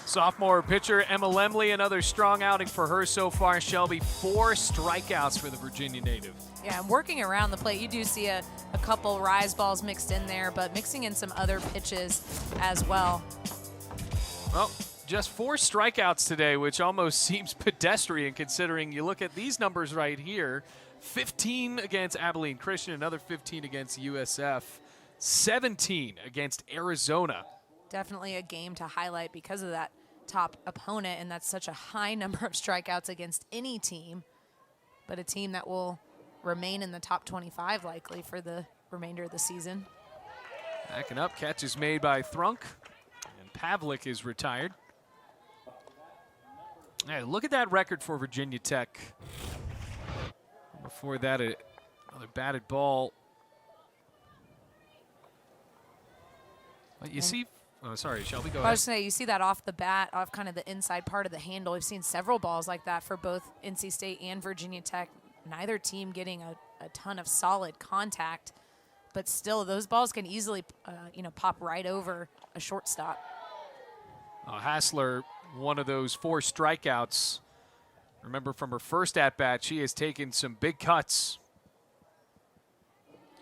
Sophomore pitcher Emma Lemley, another strong outing for her so far. Shelby, 4 strikeouts for the Virginia native. Yeah, and working around the plate, you do see a couple rise balls mixed in there, but mixing in some other pitches as well. Well, just 4 strikeouts today, which almost seems pedestrian considering you look at these numbers right here. 15 against Abilene Christian, another 15 against USF, 17 against Arizona. Definitely a game to highlight because of that top opponent, and that's such a high number of strikeouts against any team, but a team that will remain in the top 25 likely for the remainder of the season. Backing up, catch is made by Thrunk, and Pavlik is retired. Hey, look at that record for Virginia Tech. Before that, another batted ball. But you see, oh, sorry, Shelby, go ahead. I was going to say, you see that off the bat, off kind of the inside part of the handle. We've seen several balls like that for both NC State and Virginia Tech. Neither team getting a ton of solid contact, but still those balls can easily, pop right over a shortstop. Hassler, one of those 4 strikeouts. Remember from her first at-bat, she has taken some big cuts.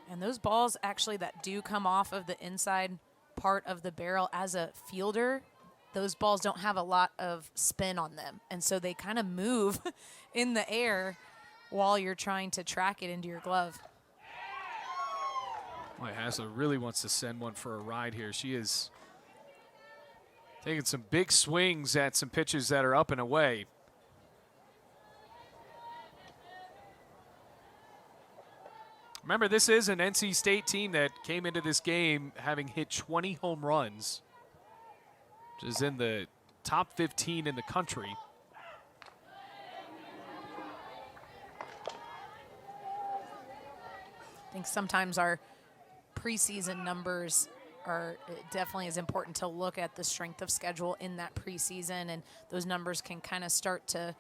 And those balls actually that do come off of the inside part of the barrel as a fielder, those balls don't have a lot of spin on them. And so they kind of move in the air while you're trying to track it into your glove. Boy, Hassler really wants to send one for a ride here. She is taking some big swings at some pitches that are up and away. Remember, this is an NC State team that came into this game having hit 20 home runs, which is in the top 15 in the country. I think sometimes our preseason numbers are definitely is important to look at the strength of schedule in that preseason, and those numbers can kind of start to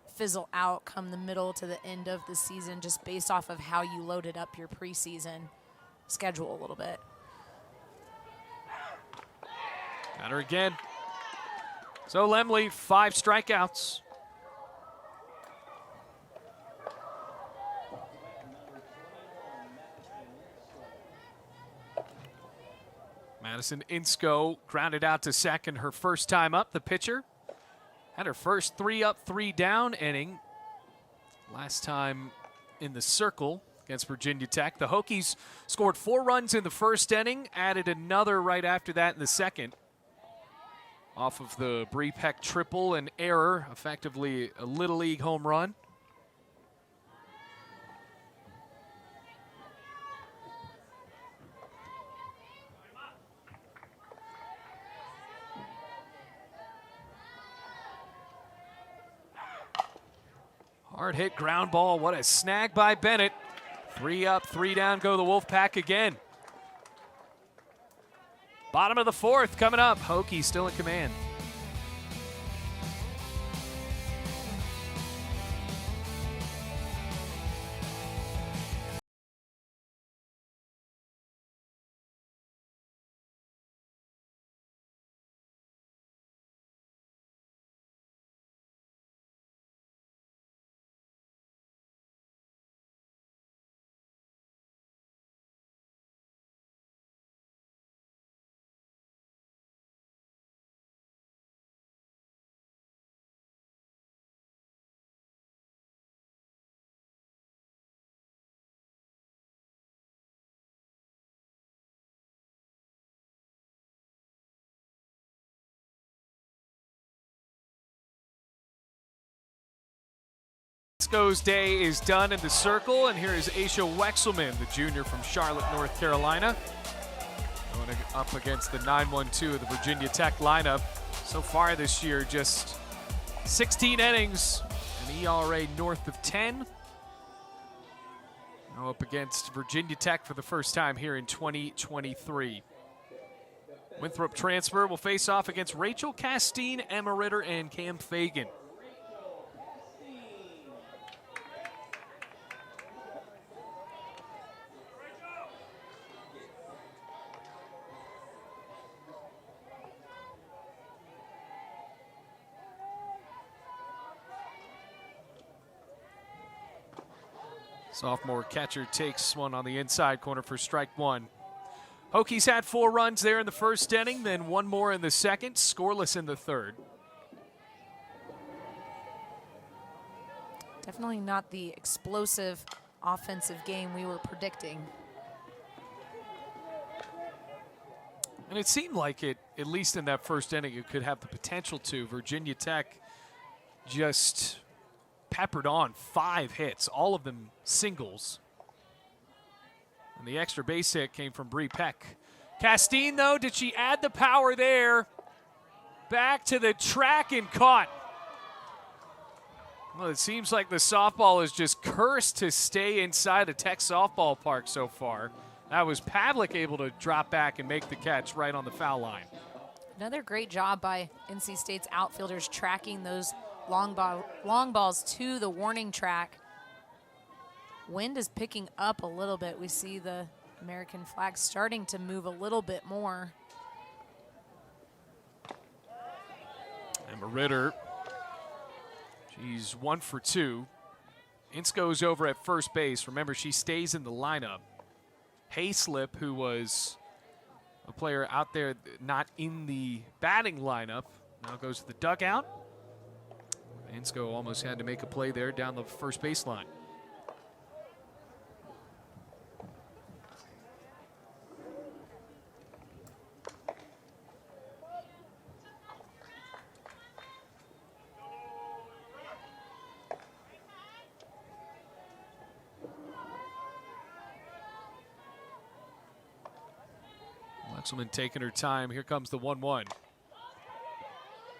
fizzle out come the middle to the end of the season, just based off of how you loaded up your preseason schedule a little bit. Got her again. So Lemley, 5 strikeouts. Madison Insko grounded out to second her first time up. The pitcher had her first 3 up, 3 down inning. Last time in the circle against Virginia Tech. The Hokies scored 4 runs in the first inning, added another right after that in the second. Off of the Bree Peck triple and error, effectively a Little League home run. Hard hit ground ball. What a snag by Bennett. 3 up, 3 down go the Wolfpack again. Bottom of the 4th coming up. Hokies still in command. Insko's day is done in the circle, and here is Aisha Wexelman, the junior from Charlotte, North Carolina, going up against the 9-1-2 of the Virginia Tech lineup. So far this year, just 16 innings, an ERA north of 10. Now up against Virginia Tech for the first time here in 2023. Winthrop transfer will face off against Rachel Castine, Emma Ritter, and Cam Fagan. Sophomore catcher takes one on the inside corner for strike 1. Hokies had 4 runs there in the first inning, then 1 more in the second, scoreless in the third. Definitely not the explosive offensive game we were predicting. And it seemed like it, at least in that first inning, it could have the potential to. Virginia Tech just peppered on 5 hits, all of them singles. And the extra base hit came from Bree Peck. Castine, though, did she add the power there? Back to the track and caught. Well, it seems like the softball is just cursed to stay inside the Tech softball park so far. That was Pavlik able to drop back and make the catch right on the foul line. Another great job by NC State's outfielders tracking those long balls to the warning track. Wind is picking up a little bit. We see the American flag starting to move a little bit more. Emma Ritter, she's 1 for 2. Insko's over at first base. Remember, she stays in the lineup. Hayslip, who was a player out there not in the batting lineup, now goes to the dugout. Insko almost had to make a play there down the first baseline. Wexelman taking her time. Here comes the 1-1.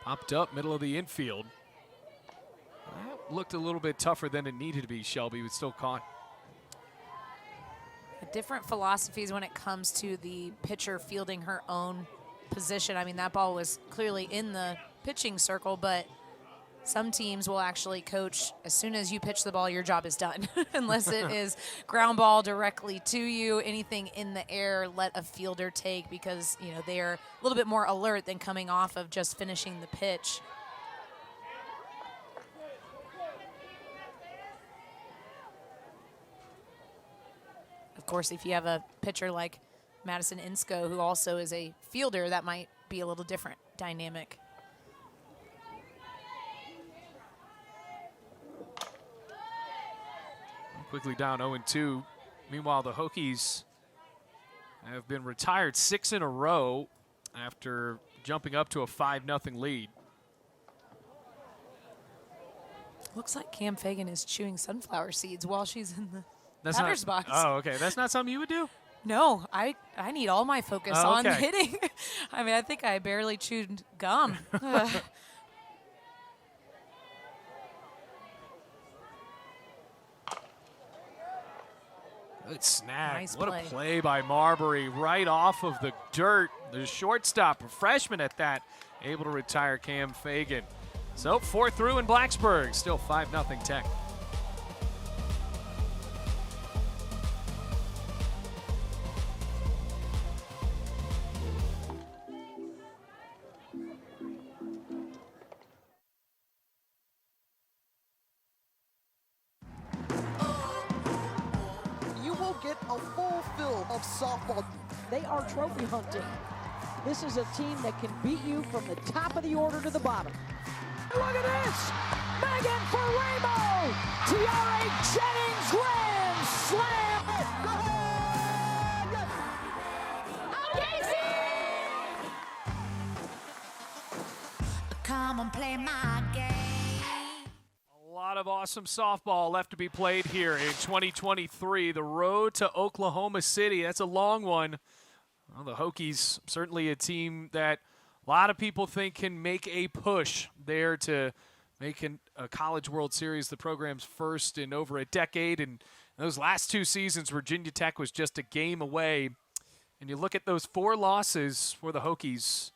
Popped up middle of the infield. That looked a little bit tougher than it needed to be, Shelby, but still caught. Different philosophies when it comes to the pitcher fielding her own position. I mean, that ball was clearly in the pitching circle, but Some teams will actually coach as soon as you pitch the ball, your job is done. Unless it is ground ball directly to you, anything in the air, let a fielder take because, you know, they're a little bit more alert than coming off of just finishing the pitch. Of course, if you have a pitcher like Madison Insko, who also is a fielder, that might be a little different dynamic. Quickly down 0-2. Meanwhile, the Hokies have been retired 6 in a row after jumping up to a 5-0 lead. Looks like Cam Fagan is chewing sunflower seeds while she's in the batter's box. Oh, okay. That's not something you would do? No, I need all my focus on hitting. I mean, I think I barely chewed gum. Good snag. Nice what play. A play by Marbury right off of the dirt. The shortstop, a freshman at that, able to retire Cam Fagan. So 4 through in Blacksburg, still 5-0 Tech. Get a full fill of softball. They are trophy hunting. This is a team that can beat you from the top of the order to the bottom. Look at this! Megan Ferramo! Tiara Jennings grand slam! Go ahead! Come and play my game. A lot of awesome softball left to be played here in 2023. The road to Oklahoma City, that's a long one. Well, the Hokies, certainly a team that a lot of people think can make a push there to make a College World Series, the program's first in over a decade. And those last 2 seasons, Virginia Tech was just a game away. And you look at those 4 losses for the Hokies,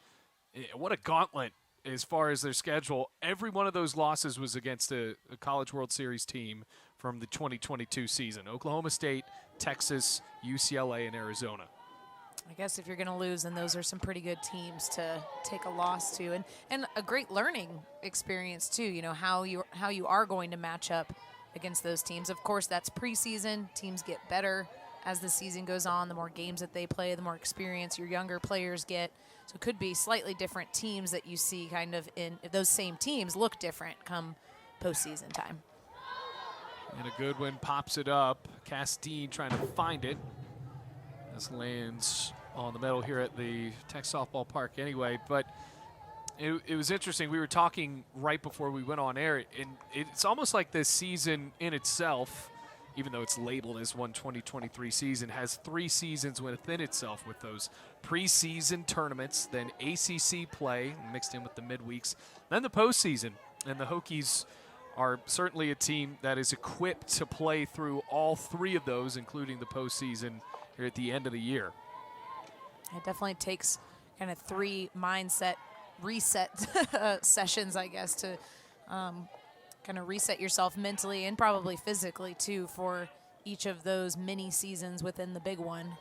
what a gauntlet as far as their schedule. Every one of those losses was against a College World Series team from the 2022 season. Oklahoma State, Texas, UCLA, and Arizona. I guess if you're going to lose, then those are some pretty good teams to take a loss to, and a great learning experience too. You know how you are going to match up against those teams. Of course, that's preseason. Teams get better as the season goes on. The more games that they play, the more experience your younger players get. So it could be slightly different teams that you see kind of in those same teams look different come postseason time. And a good one pops it up. Castine trying to find it. This lands on the metal here at the Tech Softball Park anyway. But it was interesting. We were talking right before we went on air, and it's almost like this season in itself, even though it's labeled as one 2023 season, has 3 seasons within itself with those preseason tournaments, then ACC play mixed in with the midweeks, then the postseason. And the Hokies are certainly a team that is equipped to play through all 3 of those, including the postseason here at the end of the year. It definitely takes kind of 3 mindset reset sessions, I guess, to kind of reset yourself mentally and probably physically too for each of those mini seasons within the big one.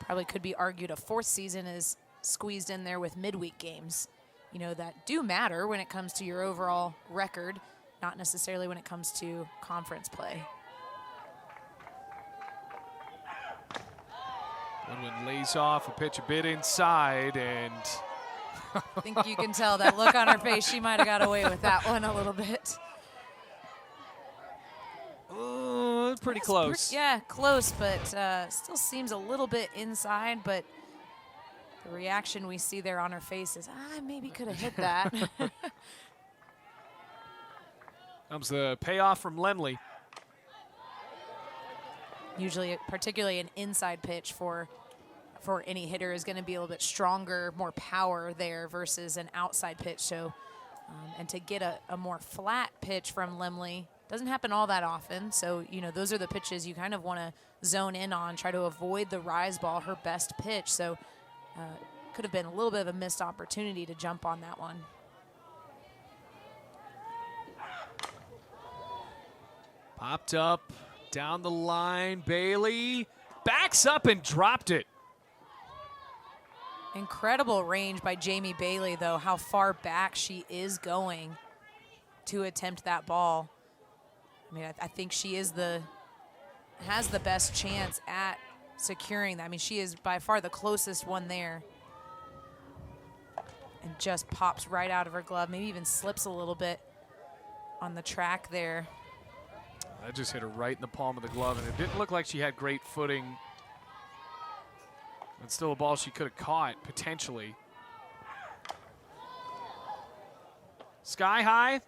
Probably could be argued a 4th season is squeezed in there with midweek games, you know, that do matter when it comes to your overall record, not necessarily when it comes to conference play. Goodwin lays off, a pitch a bit inside, and I think you can tell that look on her face. She might have got away with that one a little bit. pretty close. Yeah, close, but still seems a little bit inside, but the reaction we see there on her face is, I maybe could have hit that. Comes the payoff from Lemley. Usually, particularly an inside pitch for any hitter is going to be a little bit stronger, more power there versus an outside pitch. So, and to get a more flat pitch from Lemley doesn't happen all that often. So, you know, those are the pitches you kind of want to zone in on, try to avoid the rise ball, her best pitch. So, could have been a little bit of a missed opportunity to jump on that one. Popped up, down the line, Bailey backs up and dropped it. Incredible range by Jayme Bailey, though, how far back she is going to attempt that ball. I mean, I think she is has the best chance at securing that. I mean, she is by far the closest one there. And just pops right out of her glove, maybe even slips a little bit on the track there. That just hit her right in the palm of the glove, and it didn't look like she had great footing. It's still a ball she could have caught, potentially. Sky high.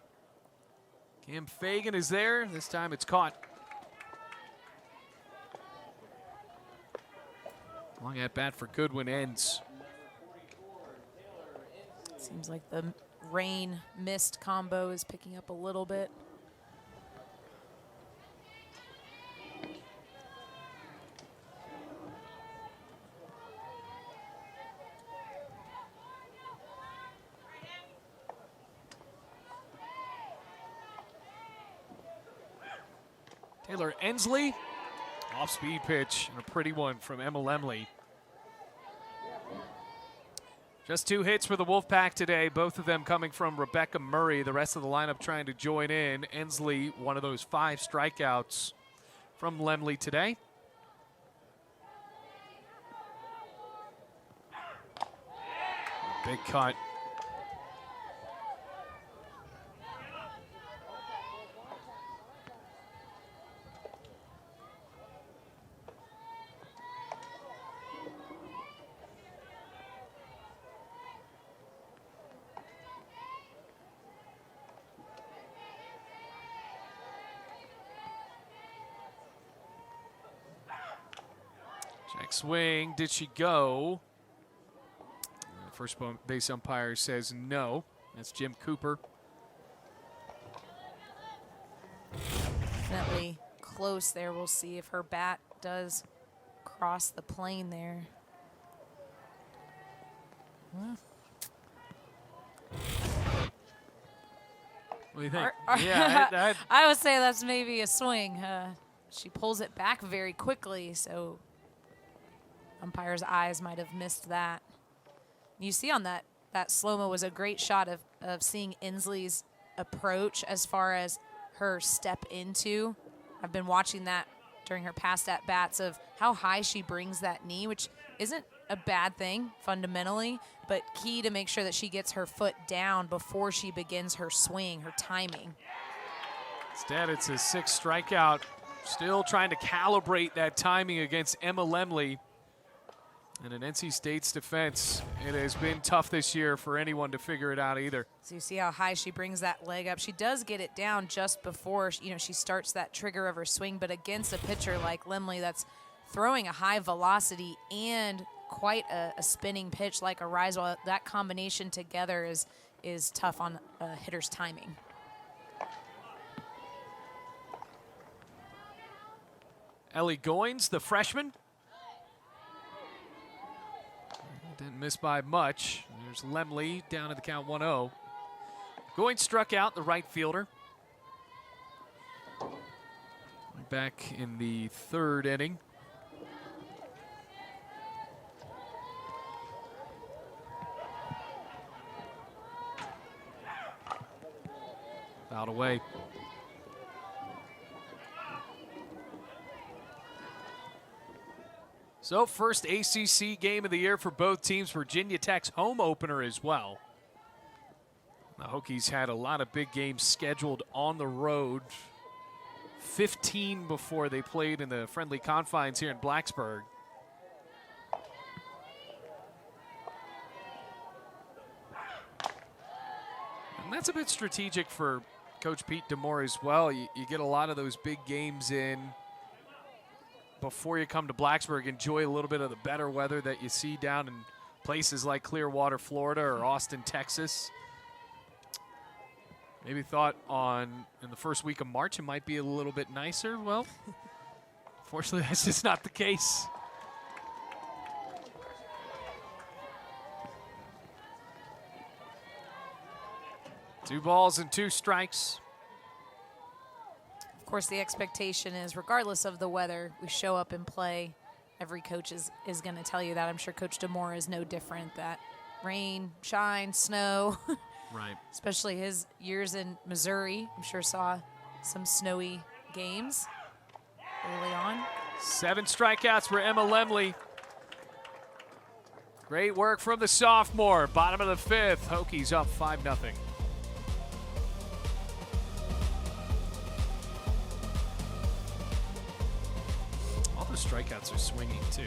Cam Fagan is there. This time it's caught. Long at bat for Goodwin ends. Seems like the rain-mist combo is picking up a little bit. Taylor Ensley, off-speed pitch, and a pretty one from Emma Lemley. Just 2 hits for the Wolfpack today, both of them coming from Rebecca Murray. The rest of the lineup trying to join in. Ensley, one of those 5 strikeouts from Lemley today. Big cut. Check swing. Did she go? First base umpire says no. That's Jim Cooper. Definitely close there. We'll see if her bat does cross the plane there. What do you think? Yeah, I would say that's maybe a swing. She pulls it back very quickly, so umpire's eyes might have missed that. You see on that slow-mo was a great shot of seeing Ensley's approach as far as her step into. I've been watching that during her past at-bats of how high she brings that knee, which isn't a bad thing fundamentally, but key to make sure that she gets her foot down before she begins her swing, her timing. Instead, it's a 6th strikeout. Still trying to calibrate that timing against Emma Lemley. And in NC State's defense, it has been tough this year for anyone to figure it out either. So you see how high she brings that leg up. She does get it down just before she starts that trigger of her swing, but against a pitcher like Lemley that's throwing a high velocity and quite a spinning pitch like a Risewell, that combination together is tough on a hitter's timing. Ellie Goins, the freshman. Didn't miss by much. There's Lemley down at the count 1-0. Goins struck out the right fielder. Back in the 3rd inning. Fouled away. So first ACC game of the year for both teams. Virginia Tech's home opener as well. The Hokies had a lot of big games scheduled on the road. 15 before they played in the friendly confines here in Blacksburg. And that's a bit strategic for Coach Pete DeMoore as well. You get a lot of those big games in before you come to Blacksburg. Enjoy a little bit of the better weather that you see down in places like Clearwater, Florida, or Austin, Texas. Maybe thought in the first week of March it might be a little bit nicer. Well, fortunately that's just not the case. Two balls and 2 strikes. Of course, the expectation is, regardless of the weather, we show up and play. Every coach is going to tell you that. I'm sure Coach DeMora is no different, that rain, shine, snow. Right. Especially his years in Missouri. I'm sure saw some snowy games early on. 7 strikeouts for Emma Lemley. Great work from the sophomore. Bottom of the 5th. Hokies up 5-0. All the strikeouts are swinging, too.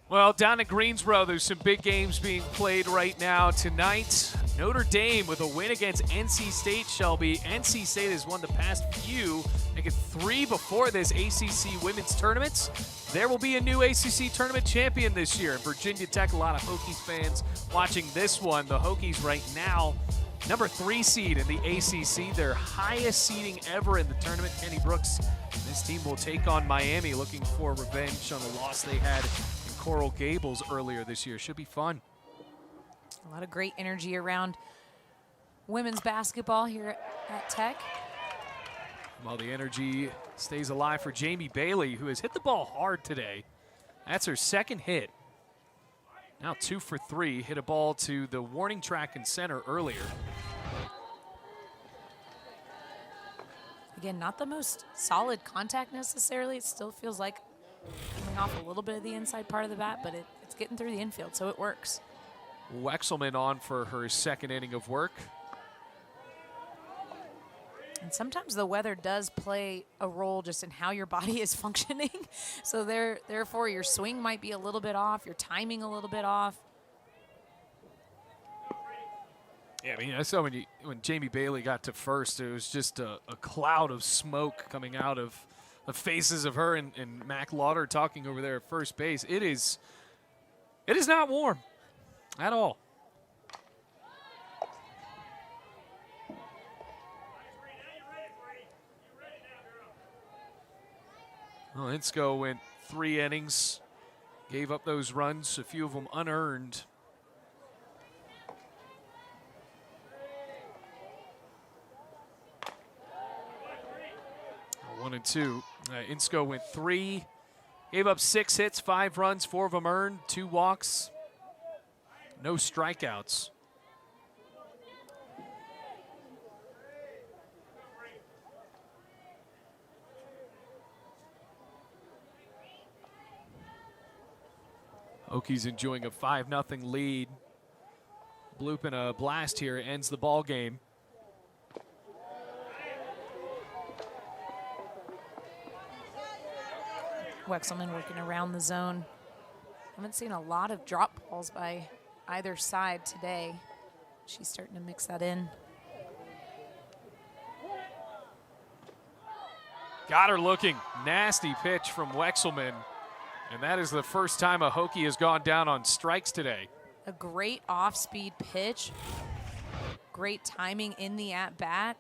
Well, down in Greensboro, there's some big games being played right now tonight. Notre Dame with a win against NC State, Shelby. NC State has won the past few, making 3 before this ACC women's tournaments. There will be a new ACC tournament champion this year. Virginia Tech, a lot of Hokies fans watching this one. The Hokies right now, number 3 seed in the ACC, their highest seeding ever in the tournament. Kenny Brooks, this team will take on Miami, looking for revenge on the loss they had in Coral Gables earlier this year. Should be fun. A lot of great energy around women's basketball here at Tech. Well, the energy stays alive for Jayme Bailey, who has hit the ball hard today. That's her second hit. Now 2 for 3. Hit a ball to the warning track and center earlier. Again, not the most solid contact necessarily. It still feels like coming off a little bit of the inside part of the bat, but it's getting through the infield, so it works. Wexelman on for her second inning of work. And sometimes the weather does play a role just in how your body is functioning. So therefore, your swing might be a little bit off, your timing a little bit off. Yeah, I mean, I saw when Jayme Bailey got to first, it was just a cloud of smoke coming out of the faces of her and Mac Lauder talking over there at first base. It is not warm at all. Well, Insko went 3 innings, gave up those runs, a few of them unearned. One and two. Insko went 3, gave up 6 hits, 5 runs, 4 of them earned, 2 walks, no strikeouts. Hokies enjoying a 5-0 lead. Bloop and a blast here ends the ball game. Wexelman working around the zone. Haven't seen a lot of drop balls by either side today. She's starting to mix that in. Got her looking. Nasty pitch from Wexelman. And that is the first time a Hokie has gone down on strikes today. A great off-speed pitch. Great timing in the at-bat.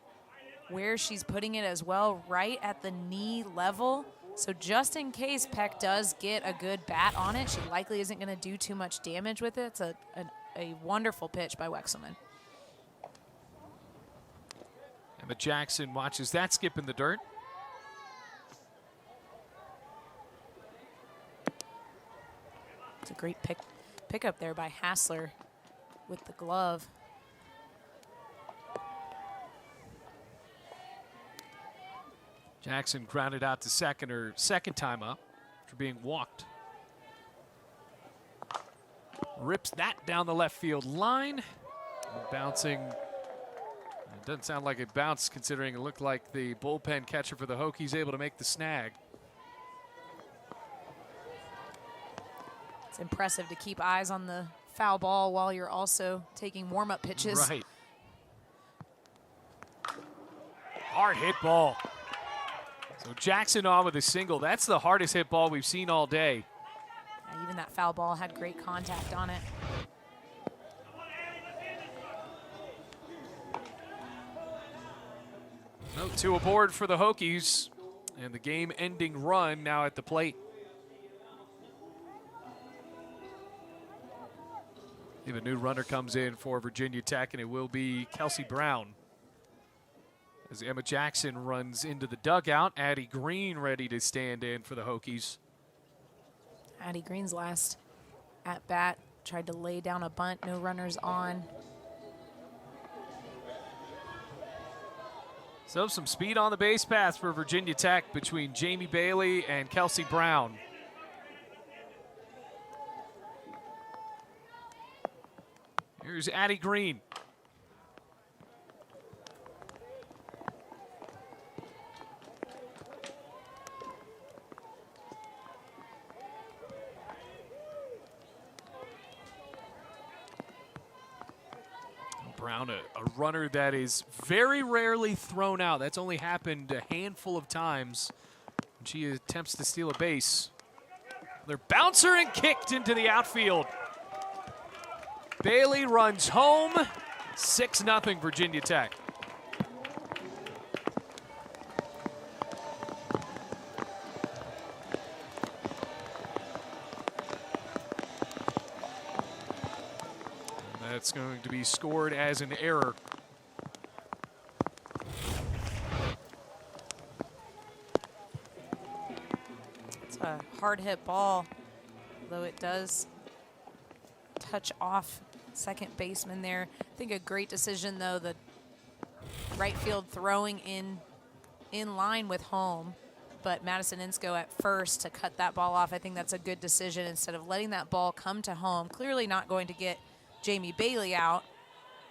Where she's putting it as well, right at the knee level. So just in case Peck does get a good bat on it, she likely isn't going to do too much damage with it. It's a wonderful pitch by Wexelman. Emma Jackson watches that skip in the dirt. It's a great pickup there by Hassler with the glove. Jackson grounded out to second, her second time up after being walked. Rips that down the left field line. Bouncing. It doesn't sound like it bounced considering it looked like the bullpen catcher for the Hokies able to make the snag. It's impressive to keep eyes on the foul ball while you're also taking warm-up pitches. Right. Hard hit ball. So Jackson on with a single. That's the hardest hit ball we've seen all day. Yeah, even that foul ball had great contact on it. So 2 aboard for the Hokies, and the game-ending run now at the plate. If a new runner comes in for Virginia Tech, and it will be Kelsey Brown. As Emma Jackson runs into the dugout, Addie Green ready to stand in for the Hokies. Addie Green's last at bat tried to lay down a bunt, no runners on. So some speed on the base paths for Virginia Tech between Jayme Bailey and Kelsey Brown. Here's Addie Green. Brown, a runner that is very rarely thrown out. That's only happened a handful of times when she attempts to steal a base. They're bouncer and kicked into the outfield. Bailey runs home, 6-0 Virginia Tech. That's going to be scored as an error. It's a hard hit ball, though it does touch off second baseman there. I think a great decision, though, the right field throwing in line with home, but Madison Insko at first to cut that ball off. I think that's a good decision instead of letting that ball come to home. Clearly not going to get Jayme Bailey out,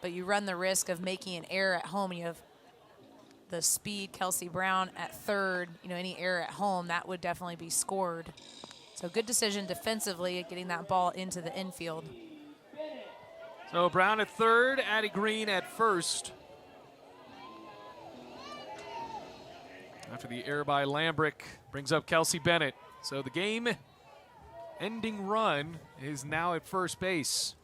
but you run the risk of making an error at home, and you have the speed, Kelsey Brown at third. You know, any error at home, that would definitely be scored. So good decision defensively, getting that ball into the infield. So Brown at third, Addie Green at first. After the error by Lambrick, brings up Kelsey Bennett. So the game-ending run is now at first base.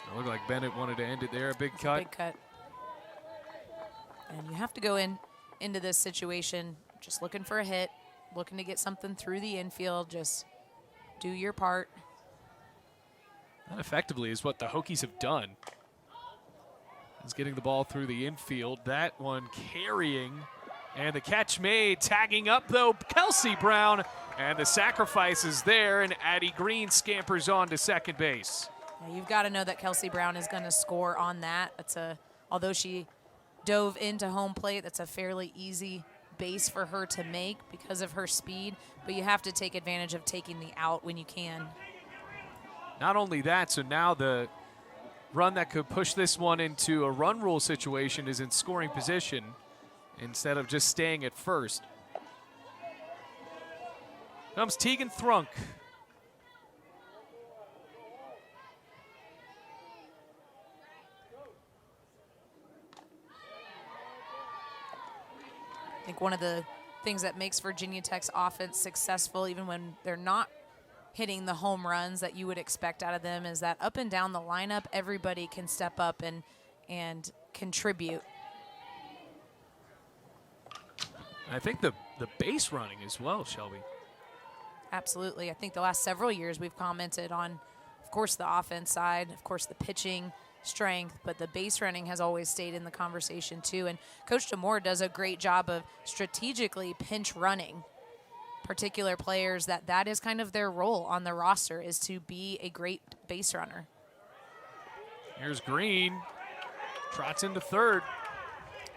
It looked like Bennett wanted to end it there. A big cut. Big cut. And you have to go into this situation just looking for a hit, looking to get something through the infield. Just do your part. That effectively is what the Hokies have done. Is getting the ball through the infield. That one carrying. And the catch made. Tagging up, though, Kelsey Brown. And the sacrifice is there, and Addie Green scampers on to second base. You've got to know that Kelsey Brown is going to score on that. Although she dove into home plate, that's a fairly easy base for her to make because of her speed, but you have to take advantage of taking the out when you can. Not only that, so now the run that could push this one into a run rule situation is in scoring position instead of just staying at first. Comes Tegan Thrunk. I think one of the things that makes Virginia Tech's offense successful, even when they're not hitting the home runs that you would expect out of them, is that up and down the lineup, everybody can step up and contribute. I think the base running as well, Shelby. Absolutely. I think the last several years we've commented on, of course, the offense side, of course, the pitching strength, but the base running has always stayed in the conversation too. And Coach DeMore does a great job of strategically pinch running particular players that is kind of their role on the roster, is to be a great base runner. Here's Green, trots into third.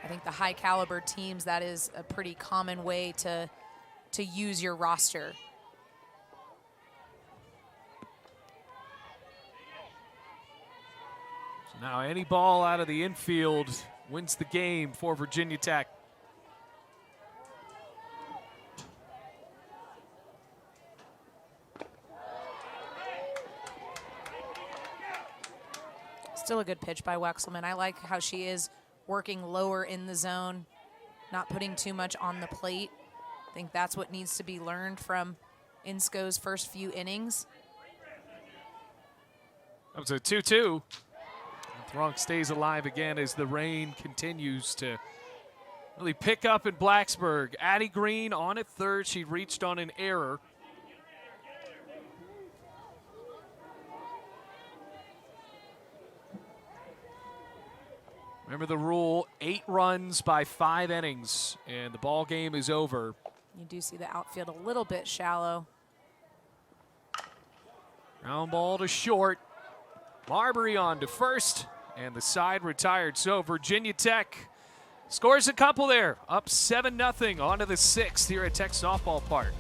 I think the high caliber teams, that is a pretty common way to use your roster. So now any ball out of the infield wins the game for Virginia Tech. Still a good pitch by Wexelman. I like how she is working lower in the zone, not putting too much on the plate. I think that's what needs to be learned from Insco's first few innings. That was a 2-2. Thronk stays alive again as the rain continues to really pick up in Blacksburg. Addie Green on at third. She reached on an error. Remember the rule, 8 runs by 5 innings, and the ball game is over. You do see the outfield a little bit shallow. Ground ball to short. Marbury on to first, and the side retired. So Virginia Tech scores a couple there, up 7-0 on to the 6th here at Tech Softball Park.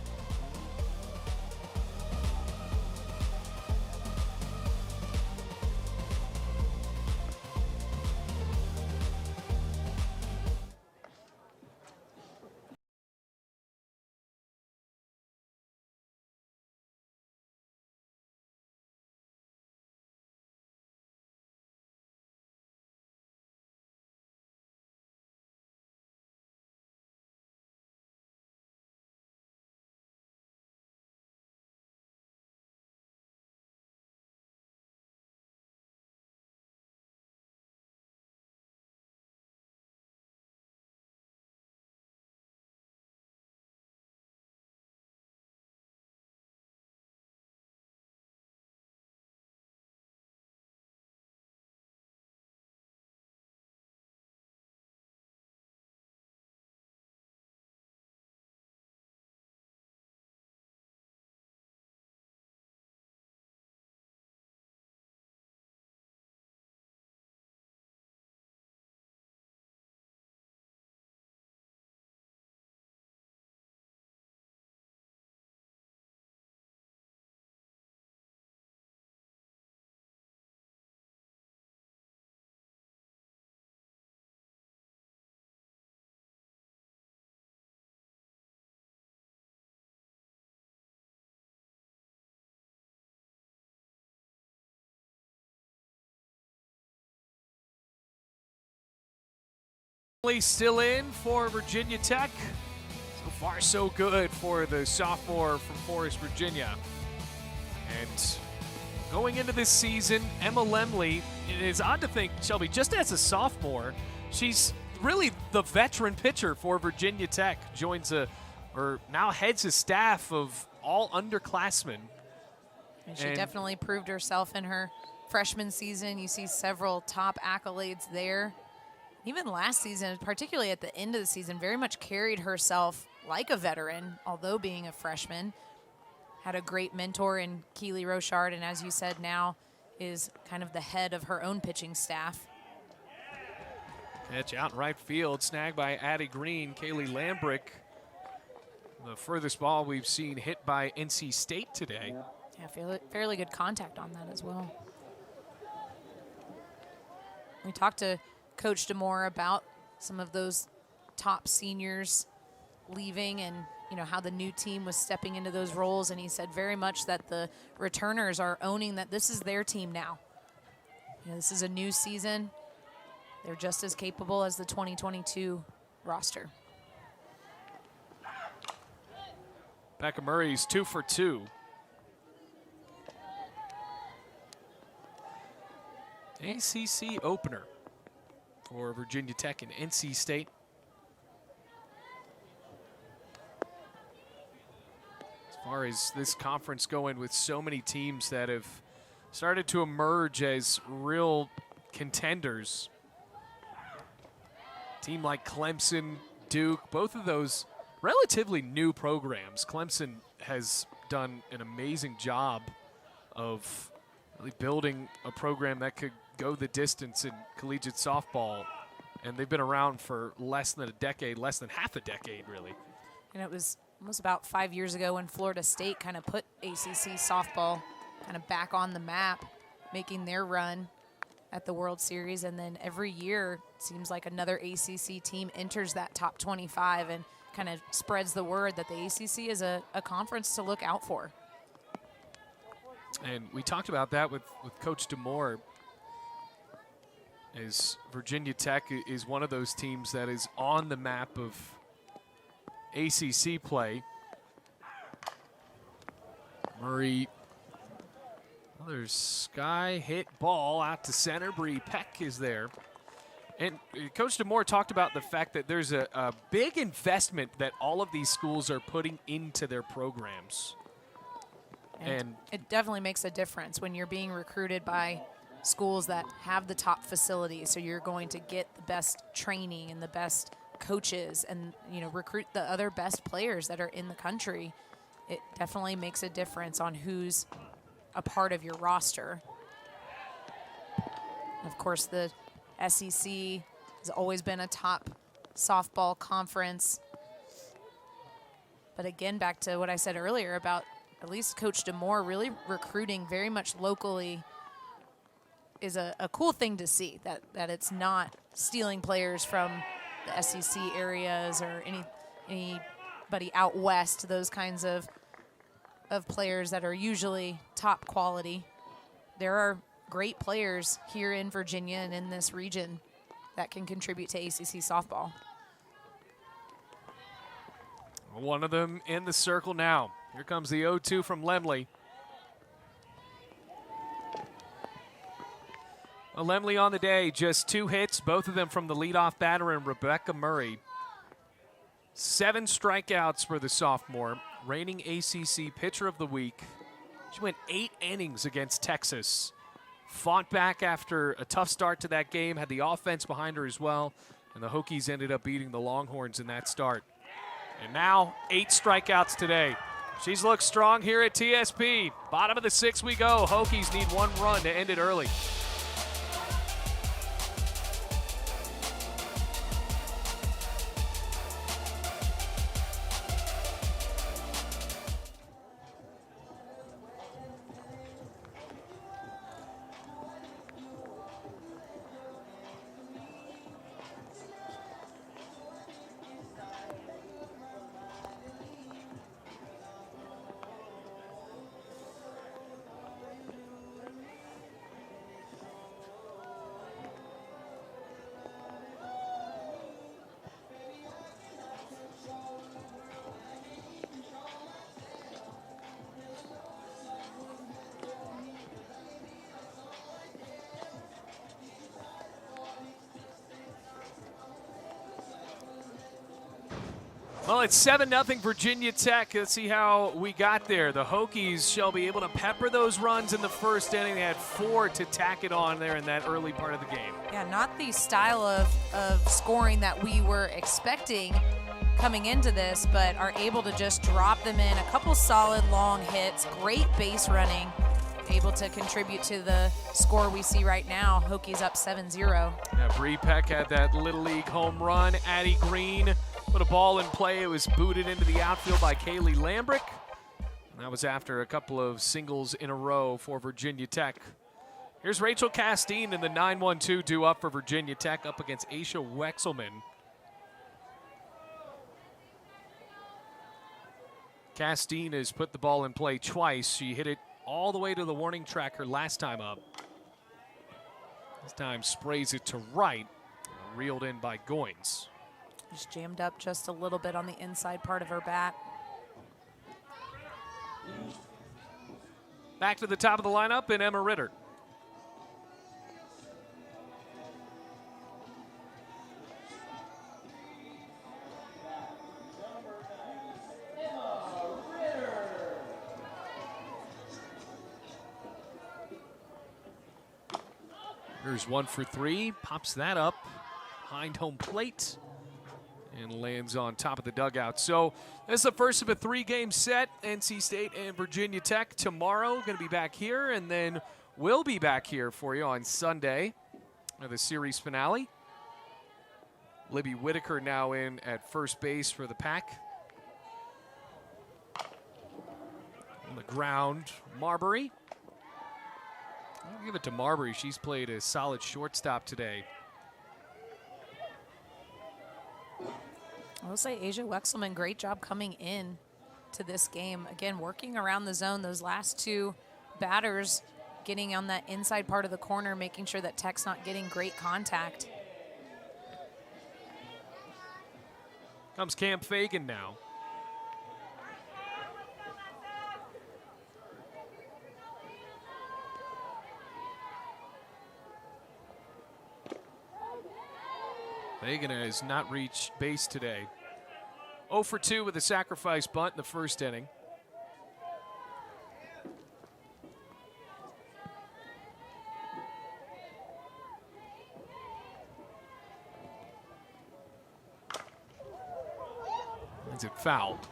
Still in for Virginia Tech. So far, so good for the sophomore from Forest, Virginia. And going into this season, Emma Lemley, it is odd to think, Shelby, just as a sophomore, she's really the veteran pitcher for Virginia Tech. Now heads a staff of all underclassmen. And she definitely proved herself in her freshman season. You see several top accolades there. Even last season, particularly at the end of the season, very much carried herself like a veteran, although being a freshman. Had a great mentor in Keely Rochard, and as you said, now is kind of the head of her own pitching staff. Pitch out in right field, snagged by Addie Green. Kaylee Lambrick, the furthest ball we've seen hit by NC State today. Yeah, fairly good contact on that as well. We talked to Coach DeMore about some of those top seniors leaving and how the new team was stepping into those roles, and he said very much that the returners are owning that this is their team now. This is a new season. They're just as capable as the 2022 roster. Becca Murray's 2 for 2. ACC opener for Virginia Tech and NC State. far as this conference going, with so many teams that have started to emerge as real contenders. Team like Clemson, Duke, both of those relatively new programs. Clemson has done an amazing job of really building a program that could go the distance in collegiate softball, and they've been around for less than a decade, less than half a decade, really. And it was almost about 5 years ago when Florida State kind of put ACC softball kind of back on the map, making their run at the World Series. And then every year it seems like another ACC team enters that top 25 and kind of spreads the word that the ACC is a conference to look out for. And we talked about that with Coach DeMoore, as Virginia Tech is one of those teams that is on the map of ACC play. Murray, another sky hit ball out to center. Bree Peck is there. And Coach DeMoore talked about the fact that there's a big investment that all of these schools are putting into their programs. And it definitely makes a difference when you're being recruited by schools that have the top facilities. So you're going to get the best training and the best coaches and, you know, recruit the other best players that are in the country. It definitely makes a difference on who's a part of your roster. Of course, the SEC has always been a top softball conference. But again, back to what I said earlier about at least Coach DeMoore really recruiting very much locally is a cool thing to see, that it's not stealing players from the SEC areas or anybody out west, those kinds of players that are usually top quality. There are great players here in Virginia and in this region that can contribute to ACC softball. One of them in the circle now. Here comes the 0-2 from Lemley. Well, Lemley on the day, just 2 hits, both of them from the leadoff batter and Rebecca Murray. 7 strikeouts for the sophomore, reigning ACC Pitcher of the Week. She went 8 innings against Texas. Fought back after a tough start to that game, had the offense behind her as well, and the Hokies ended up beating the Longhorns in that start. And now 8 strikeouts today. She's looked strong here at TSP. Bottom of the 6th we go. Hokies need 1 run to end it early. Well, it's 7-0 Virginia Tech. Let's see how we got there. The Hokies shall be able to pepper those runs in the first inning. They had 4 to tack it on there in that early part of the game. Yeah, not the style of scoring that we were expecting coming into this, but are able to just drop them in. A couple solid long hits, great base running, able to contribute to the score we see right now. Hokies up 7-0. Yeah, Bree Peck had that Little League home run. Addie Green put a ball in play. It was booted into the outfield by Kaylee Lambrick. And that was after a couple of singles in a row for Virginia Tech. Here's Rachel Castine in the 9-1-2 due up for Virginia Tech up against Aisha Wexelman. Castine has put the ball in play twice. She hit it all the way to the warning track her last time up. This time sprays it to right, reeled in by Goins. Just jammed up just a little bit on the inside part of her bat. Back to the top of the lineup in Emma Ritter. Baker's 1 for 3, pops that up behind home plate and lands on top of the dugout. So that's the first of a 3-game set. NC State and Virginia Tech tomorrow. Going to be back here, and then we'll be back here for you on Sunday for the series finale. Libby Whitaker now in at first base for the Pack. On the ground, Marbury. I'll give it to Marbury. She's played a solid shortstop today. I will say Asia Wexelman, great job coming in to this game. Again, working around the zone, those last 2 batters getting on that inside part of the corner, making sure that Tech's not getting great contact. Comes Cam Fagan now. Fagan has not reached base today. 0 for 2 with a sacrifice bunt in the first inning. Is it fouled?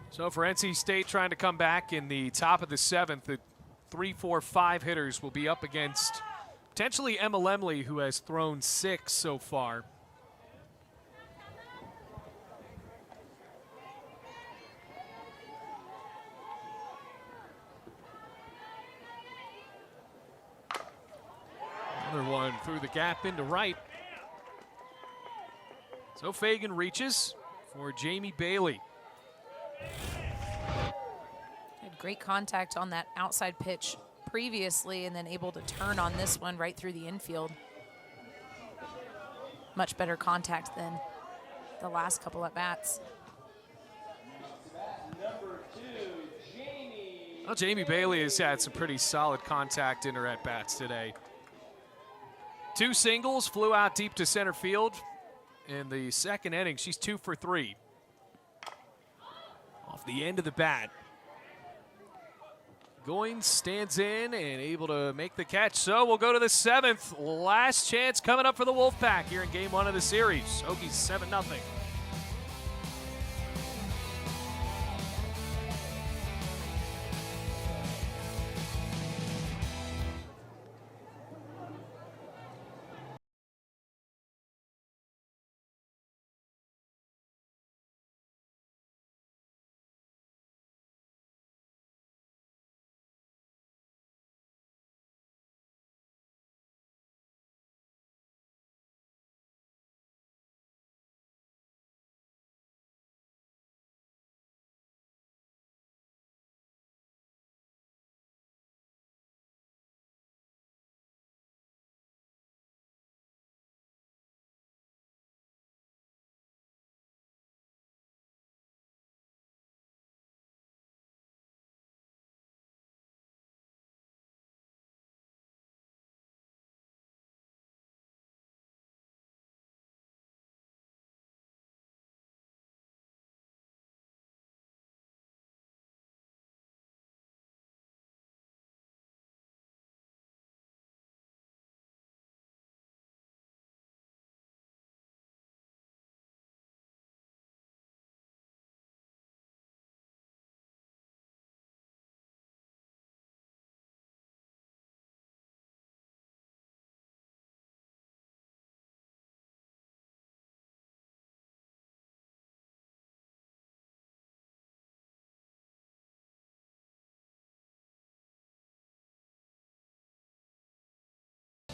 So for NC State trying to come back in the top of the 7th, the 3, 4, 5 hitters will be up against potentially Emma Lemley, who has thrown 6 so far. Another one through the gap into right. So Fagan reaches for Jayme Bailey. Had great contact on that outside pitch previously, and then able to turn on this one right through the infield. Much better contact than the last couple at bats. Well, Jayme Bailey has had some pretty solid contact in her at bats today. 2 singles, flew out deep to center field. In the second inning, she's 2 for 3. Off the end of the bat. Goins stands in and able to make the catch. So we'll go to the 7th. Last chance coming up for the Wolfpack here in game 1 of the series. Hokies 7-0.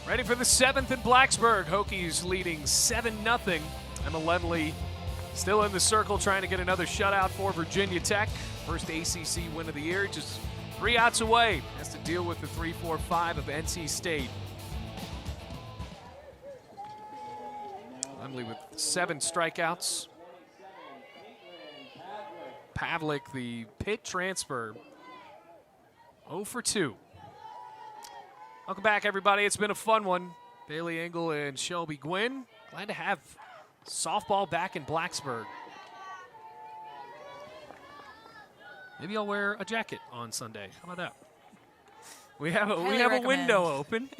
Ready for the 7th in Blacksburg. Hokies leading 7-0. Emma Lemley still in the circle trying to get another shutout for Virginia Tech. First ACC win of the year, just 3 outs away. Has to deal with the 3-4-5 of NC State. Lemley with 7 strikeouts. Pavlik, the pit transfer, 0 for 2. Welcome back, everybody. It's been a fun one. Bailey Engel and Shelby Gwynn. Glad to have softball back in Blacksburg. Maybe I'll wear a jacket on Sunday. How about that? We have a Highly recommend. window open,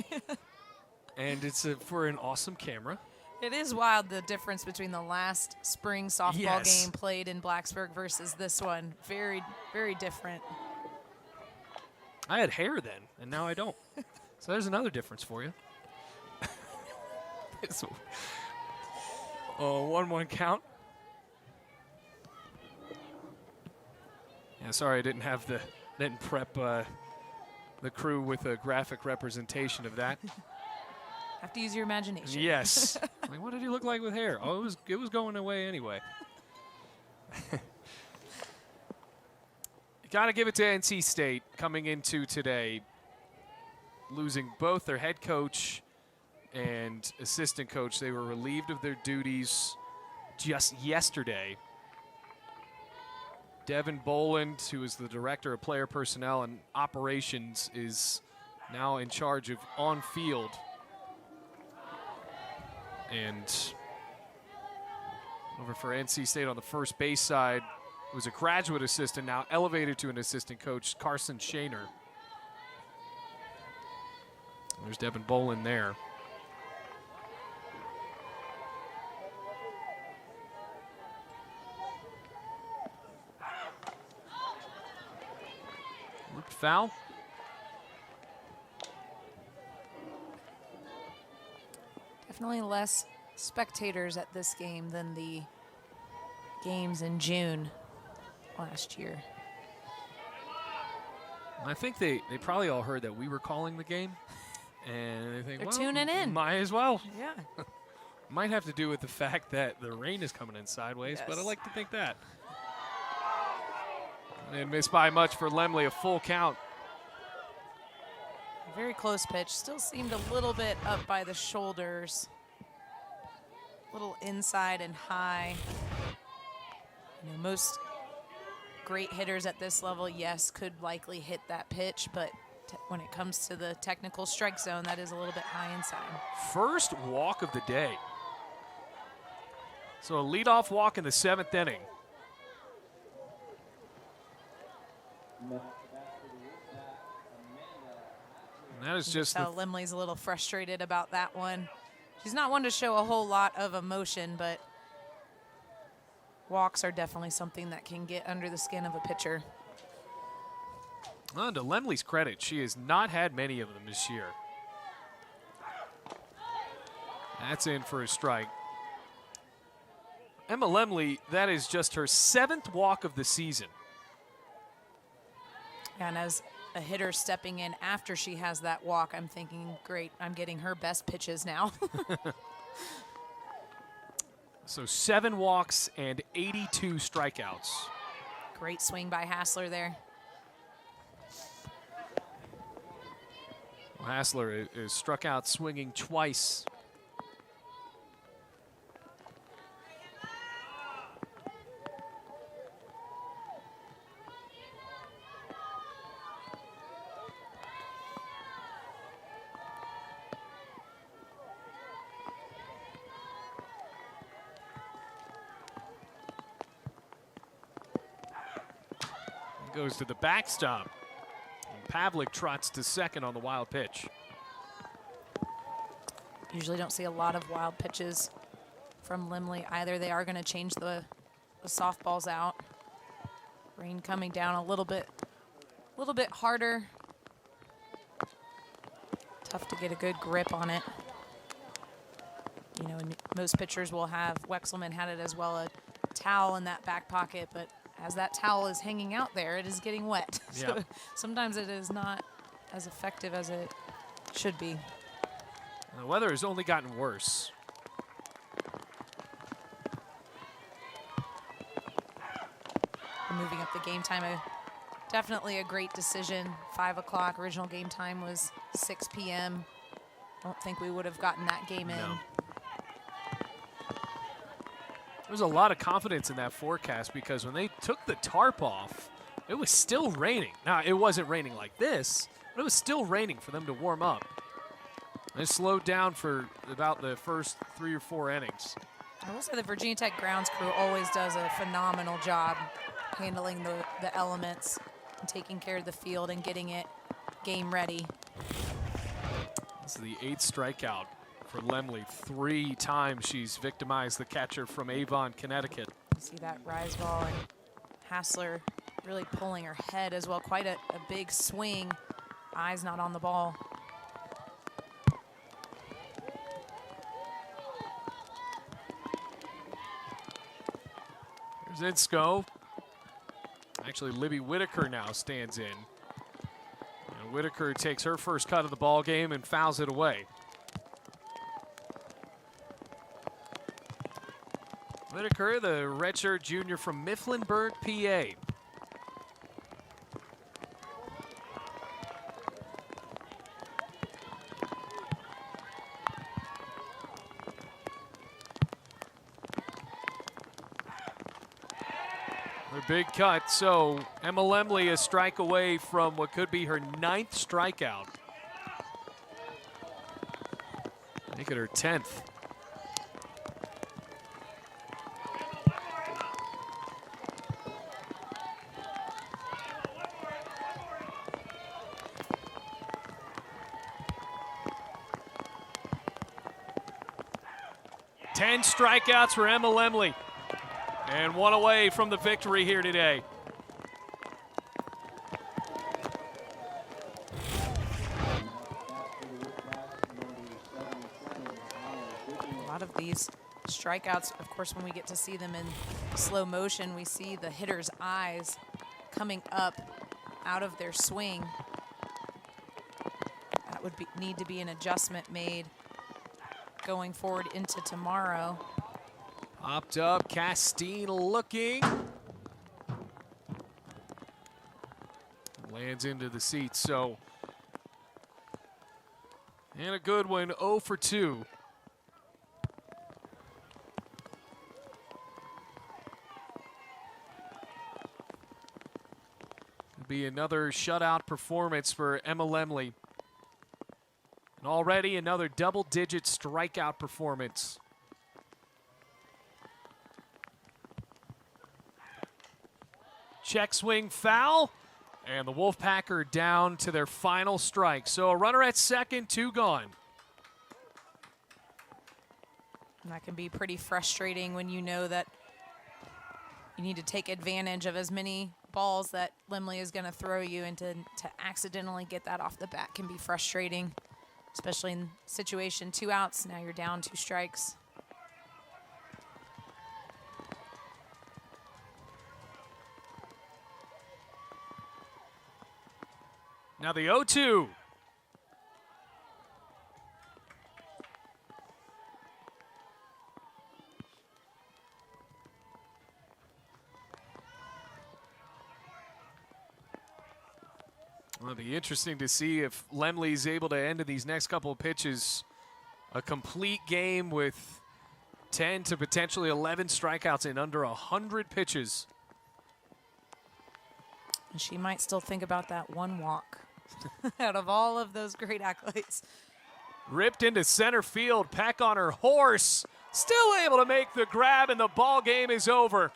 and it's for an awesome camera. It is wild, the difference between the last spring softball game played in Blacksburg versus this one. Very, very different. I had hair then, and now I don't. So there's another difference for you. It's 1-1 count. Yeah, sorry I didn't prep the crew with a graphic representation of that. Have to use your imagination. Yes. Like, what did he look like with hair? Oh, it was going away anyway. Got to give it to NC State coming into today, losing both their head coach and assistant coach. They were relieved of their duties just yesterday. Devin Boland, who is the director of player personnel and operations, is now in charge of on-field. And over for NC State on the first base side was a graduate assistant, now elevated to an assistant coach, Carson Shaner. There's Devin Boland there. Looked foul. Definitely less spectators at this game than the games in June last year. I think they probably all heard that we were calling the game, and they think, They're well, tuning in. Might as well. Yeah. Might have to do with the fact that the rain is coming in sideways, but I like to think that. And missed by much for Lemley, a full count. Very close pitch. Still seemed a little bit up by the shoulders. A little inside and high. You know, most great hitters at this level, yes, could likely hit that pitch, but when it comes to the technical strike zone, that is a little bit high inside. First walk of the day. So a leadoff walk in the 7th inning. And that is just how Lemley's a little frustrated about that one. She's not one to show a whole lot of emotion, but walks are definitely something that can get under the skin of a pitcher. Well, to Lemley's credit, she has not had many of them this year. That's in for a strike. Emma Lemley, that is just her 7th walk of the season. And as a hitter stepping in after she has that walk, I'm thinking, great, I'm getting her best pitches now. So 7 walks and 82 strikeouts. Great swing by Hassler there. Well, Hassler is struck out swinging twice. Goes to the backstop. And Pavlik trots to second on the wild pitch. Usually don't see a lot of wild pitches from Lemley either. They are going to change the softballs out. Rain coming down a little bit harder. Tough to get a good grip on it. You know, most pitchers will have, Wexelman had it as well, a towel in that back pocket, but as that towel is hanging out there, it is getting wet. Yeah. So sometimes it is not as effective as it should be. The weather has only gotten worse. Moving up the game time, definitely a great decision. 5 o'clock, original game time was 6 p.m. Don't think we would have gotten that game in. No. There's a lot of confidence in that forecast because when they took the tarp off, it was still raining. Now, it wasn't raining like this, but it was still raining for them to warm up. They slowed down for about the first 3 or 4 innings. I will say the Virginia Tech grounds crew always does a phenomenal job handling the elements and taking care of the field and getting it game ready. This is the 8th strikeout for Lemley. 3 times she's victimized the catcher from Avon, Connecticut. You see that rise ball, and Hassler really pulling her head as well. Quite a big swing. Eyes not on the ball. Here's Insko. Actually, Libby Whitaker now stands in. And Whitaker takes her first cut of the ball game and fouls it away. Whitaker, the redshirt junior from Mifflinburg, PA. Big cut, so Emma Lemley a strike away from what could be her 9th strikeout. Make it her 10th. Ten strikeouts for Emma Lemley. And 1 away from the victory here today. A lot of these strikeouts, of course, when we get to see them in slow motion, we see the hitter's eyes coming up out of their swing. That would need to be an adjustment made going forward into tomorrow. Popped up, Castine looking. Lands into the seat, so. And a good one, 0 for 2. It'll be another shutout performance for Emma Lemley. And already another double-digit strikeout performance. Check swing foul, and the Wolfpack are down to their final strike. So a runner at second, 2 gone. And that can be pretty frustrating when you know that you need to take advantage of as many balls that Lemley is going to throw you, and to accidentally get that off the bat can be frustrating, especially in situation 2 outs. Now you're down 2 strikes. Now the 0-2. Well, it'll be interesting to see if Lemley's able to end these next couple of pitches a complete game with 10 to potentially 11 strikeouts in under 100 pitches. And she might still think about that 1 walk out of all of those great accolades. Ripped into center field, Peck on her horse, still able to make the grab, and the ball game is over.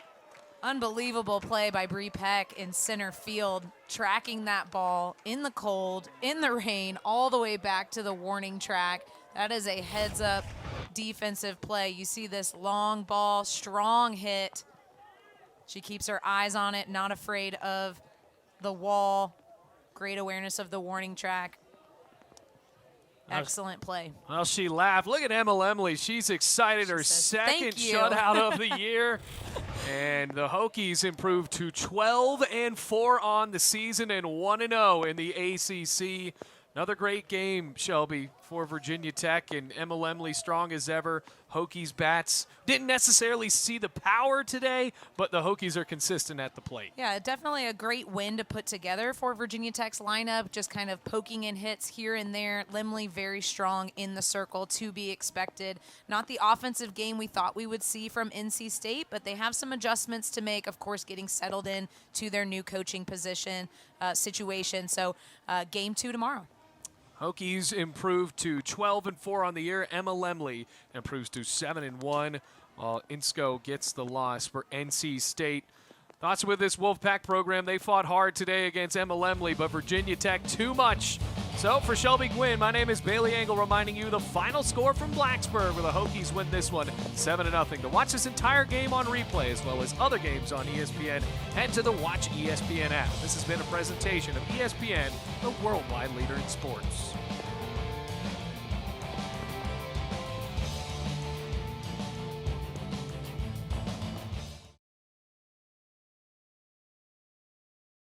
Unbelievable play by Bree Peck in center field, tracking that ball in the cold, in the rain, all the way back to the warning track. That is a heads-up defensive play. You see this long ball, strong hit. She keeps her eyes on it, not afraid of the wall. Great awareness of the warning track. Excellent play. Well, she laughed. Look at Emma Lemley. She's excited. Her second shutout of the year. And the Hokies improved to 12-4 on the season and 1-0 in the ACC. Another great game, Shelby, for Virginia Tech, and Emma Lemley strong as ever. Hokies bats didn't necessarily see the power today, but the Hokies are consistent at the plate. Yeah, definitely a great win to put together for Virginia Tech's lineup, just kind of poking in hits here and there. Lemley very strong in the circle, to be expected. Not the offensive game we thought we would see from NC State, but they have some adjustments to make, of course, getting settled in to their new coaching position situation. So game 2 tomorrow. Hokies improved to 12-4 on the year. Emma Lemley improves to 7-1, while Insko gets the loss for NC State. Thoughts with this Wolfpack program. They fought hard today against Lemley, but Virginia Tech too much. So for Shelby Gwynn, my name is Bailey Engel, reminding you the final score from Blacksburg, where the Hokies win this one 7-0. To watch this entire game on replay, as well as other games on ESPN, head to the Watch ESPN app. This has been a presentation of ESPN, the worldwide leader in sports.